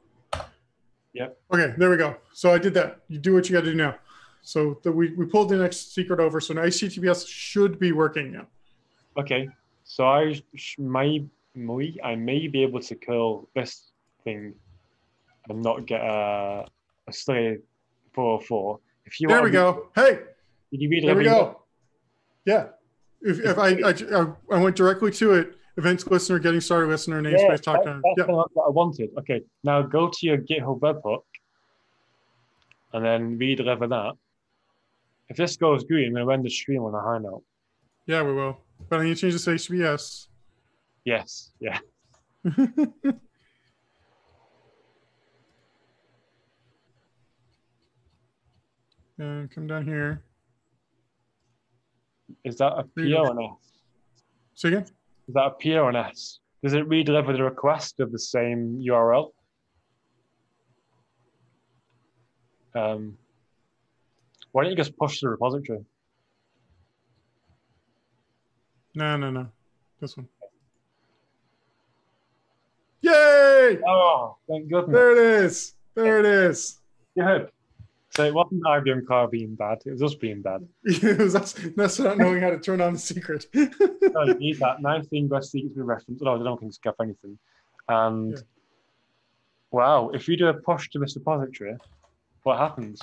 Yep. Okay, there we go. So I did that. You do what you got to do now. So we pulled the next secret over. So now HTTPS should be working now. Okay. So I may be able to curl this thing and not get a slave 404. If you there we go. Hey, did you read there we go. Yeah. If I went directly to it, events listener, getting started listener, namespace, talk time. That's kind of what I wanted. Okay, now go to your GitHub webhook and then redeliver that. If this goes green, then we'll end the stream on a high note. Yeah, we will. But I need to change this to HBS. Yes, yeah. And come down here. Is that a P or an S? Say again? Is that a P or an S? Does it redeliver the request of the same URL? Why don't you just push the repository? No. This one. Yay! Oh, thank goodness. There it is. There it is. Good. So it wasn't IBM car being bad. It was us being bad. It was us not knowing how to turn on the secret. No, you need that. Nice thing about secrets with reference. Oh, I don't think scuff anything. And yeah. Wow, if you do a push to this repository, what happens?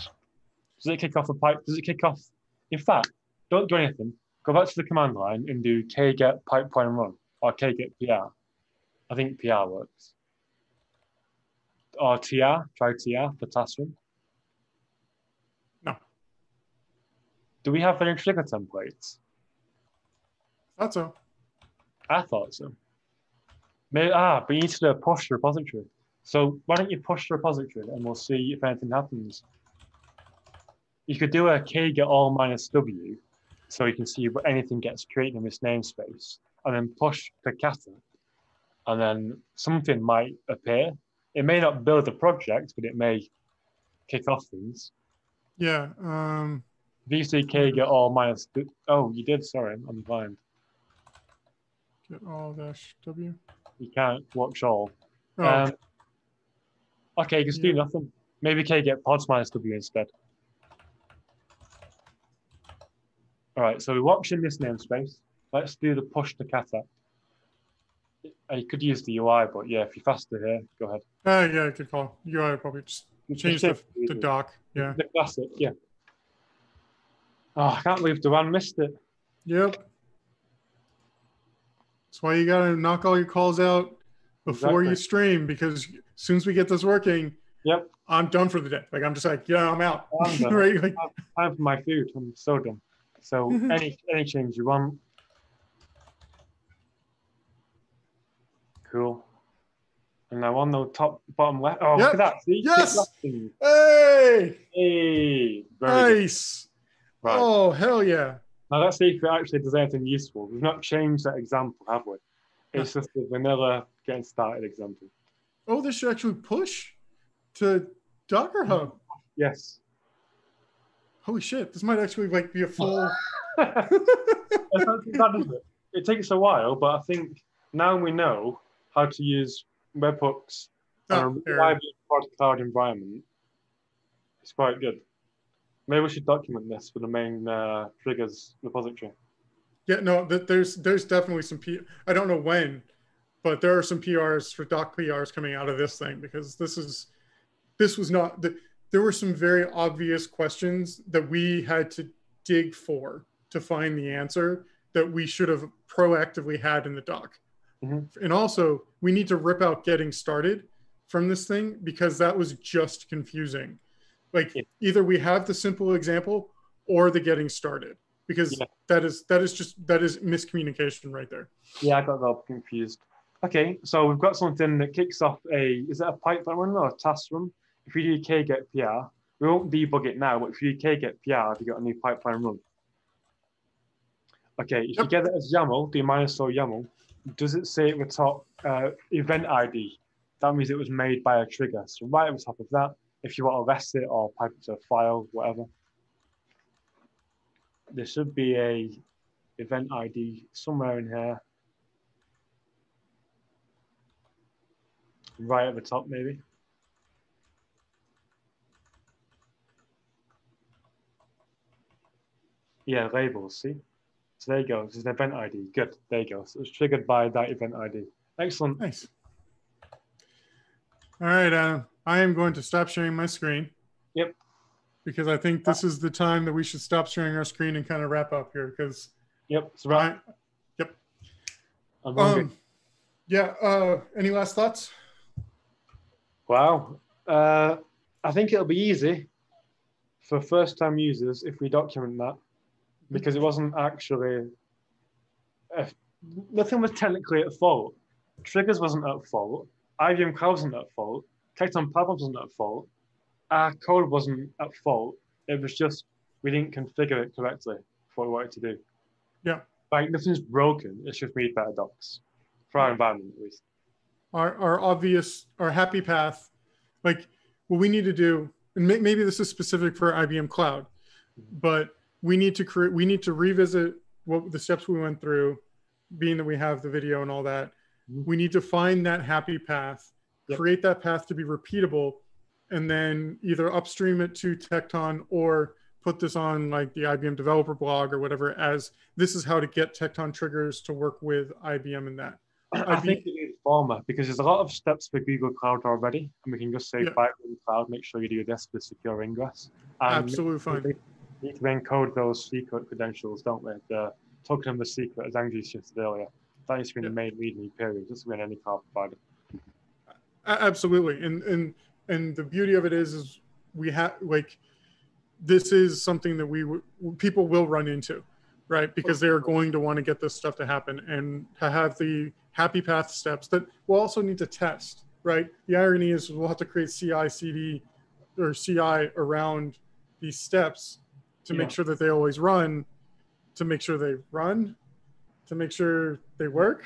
Does it kick off a pipe? Does it kick off? In fact, don't do anything. Go back to the command line and do kget pipeline run or kget pr. I think pr works. Or tr, try tr for task run. No. Do we have any trigger templates? Thought so. I thought so. Maybe, but you need to do a push the repository. So why don't you push the repository and we'll see if anything happens. You could do a kget all minus w, so you can see if anything gets created in this namespace, and then push the kata, and then something might appear. It may not build the project, but it may kick off things. Yeah. VC kget all minus. Oh, you did. Sorry, I'm blind. Get all dash w. You can't watch all. Oh. Okay, just do nothing. Maybe kget pods minus w instead. All right, so we're watching this namespace. Let's do the push to kata. You could use the UI, but yeah, if you're faster here, go ahead. Yeah, good call. UI probably just change the doc. Yeah. The classic, yeah. Oh, I can't believe Dewan missed it. Yep. That's why you gotta knock all your calls out before you stream, because as soon as we get this working, yep, I'm done for the day. Like I'm just like, yeah, I'm out. I'm done. Right? Like, I have my food. I'm so done. So any change you want. Cool. And now on the bottom left. Oh, look at that. See? Yes. Hey. Hey. Nice. Right. Oh, hell yeah. Now let's see if it actually does anything useful. We've not changed that example, have we? It's just a vanilla getting started example. Oh, this should actually push to Docker Hub. Yes. Holy shit, this might actually like be a full... It's not too bad, is it? It takes a while, but I think now we know how to use webhooks on a reliable cloud environment. It's quite good. Maybe we should document this for the main triggers repository. Yeah, no, there's definitely some I don't know when, but there are some PRs for doc PRs coming out of this thing, because this was not there were some very obvious questions that we had to dig for to find the answer that we should have proactively had in the doc. Mm-hmm. And also, we need to rip out getting started from this thing, because that was just confusing. Like either we have the simple example or the getting started, because that is miscommunication right there. Yeah, I got that confused. Okay, so we've got something that kicks off is it a pipeline run or a task run? If you do kget pr, we won't debug it now, but if you do kget pr, have you got a new pipeline run? Okay, if you get it as YAML, do -o YAML, does it say at the top event ID? That means it was made by a trigger. So right at the top of that, if you want to rest it or pipe it to a file, whatever, there should be a event ID somewhere in here. Right at the top, maybe. Yeah, labels, see? So there you go, this is an event ID. Good, there you go. So it's triggered by that event ID. Excellent. Nice. All right, I am going to stop sharing my screen. Yep. Because I think this is the time that we should stop sharing our screen and kind of wrap up here, because Yep, it's right. Yep. Any last thoughts? Wow. I think it'll be easy for first-time users if we document that, because it wasn't actually, nothing was technically at fault. Triggers wasn't at fault. IBM Cloud wasn't at fault. Tekton platforms wasn't at fault. Our code wasn't at fault. It was just we didn't configure it correctly for what we wanted to do. Yeah. Like, nothing's broken. It's just we need better docs for our environment, at least. Our happy path, like what we need to do, and maybe this is specific for IBM Cloud, but we need to revisit what the steps we went through, being that we have the video and all that. We need to find that happy path, create that path to be repeatable, and then either upstream it to Tekton or put this on like the IBM developer blog or whatever, as this is how to get Tekton triggers to work with IBM and that. I think you need former, because there's a lot of steps for Google Cloud already, and we can just say by Google Cloud, make sure you do this with secure ingress. Absolutely fine. We need to encode those secret credentials, don't we? The token number secret, as Andrew shifted earlier. That needs to be in the main readme period, just when any cloud provider. Absolutely, and the beauty of it is we have, like, this is something that people will run into, right? Because they're going to want to get this stuff to happen and to have the happy path steps that we'll also need to test, right? The irony is we'll have to create CI/CD or CI around these steps to make sure that they always run, to make sure they run, to make sure they work,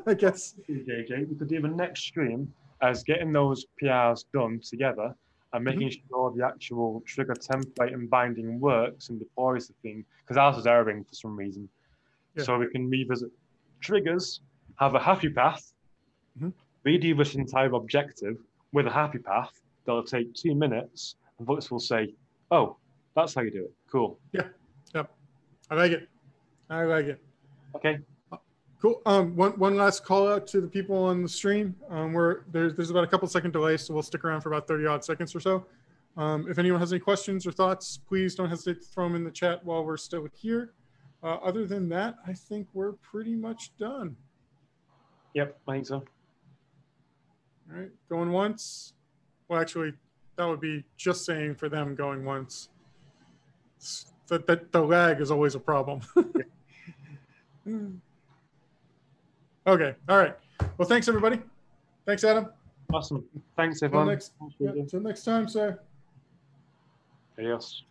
I guess. JJ, we could do the next stream as getting those PRs done together and making sure the actual trigger template and binding works and deploys the thing, because ours is erroring for some reason. So we can revisit triggers, have a happy path, redo this entire objective with a happy path that'll take 2 minutes, and folks will say, oh, that's how you do it. Cool. Yeah. Yep. I like it. I like it. Okay. Cool. One last call out to the people on the stream. There's about a couple second delay, so we'll stick around for about 30 odd seconds or so. If anyone has any questions or thoughts, please don't hesitate to throw them in the chat while we're still here. Other than that, I think we're pretty much done. Yep, I think so. All right, going once. Well, actually, that would be just saying for them going once. The lag is always a problem. Okay. All right. Well, thanks, everybody. Thanks, Adam. Awesome. Thanks, everyone. Until next time, sir. Adios.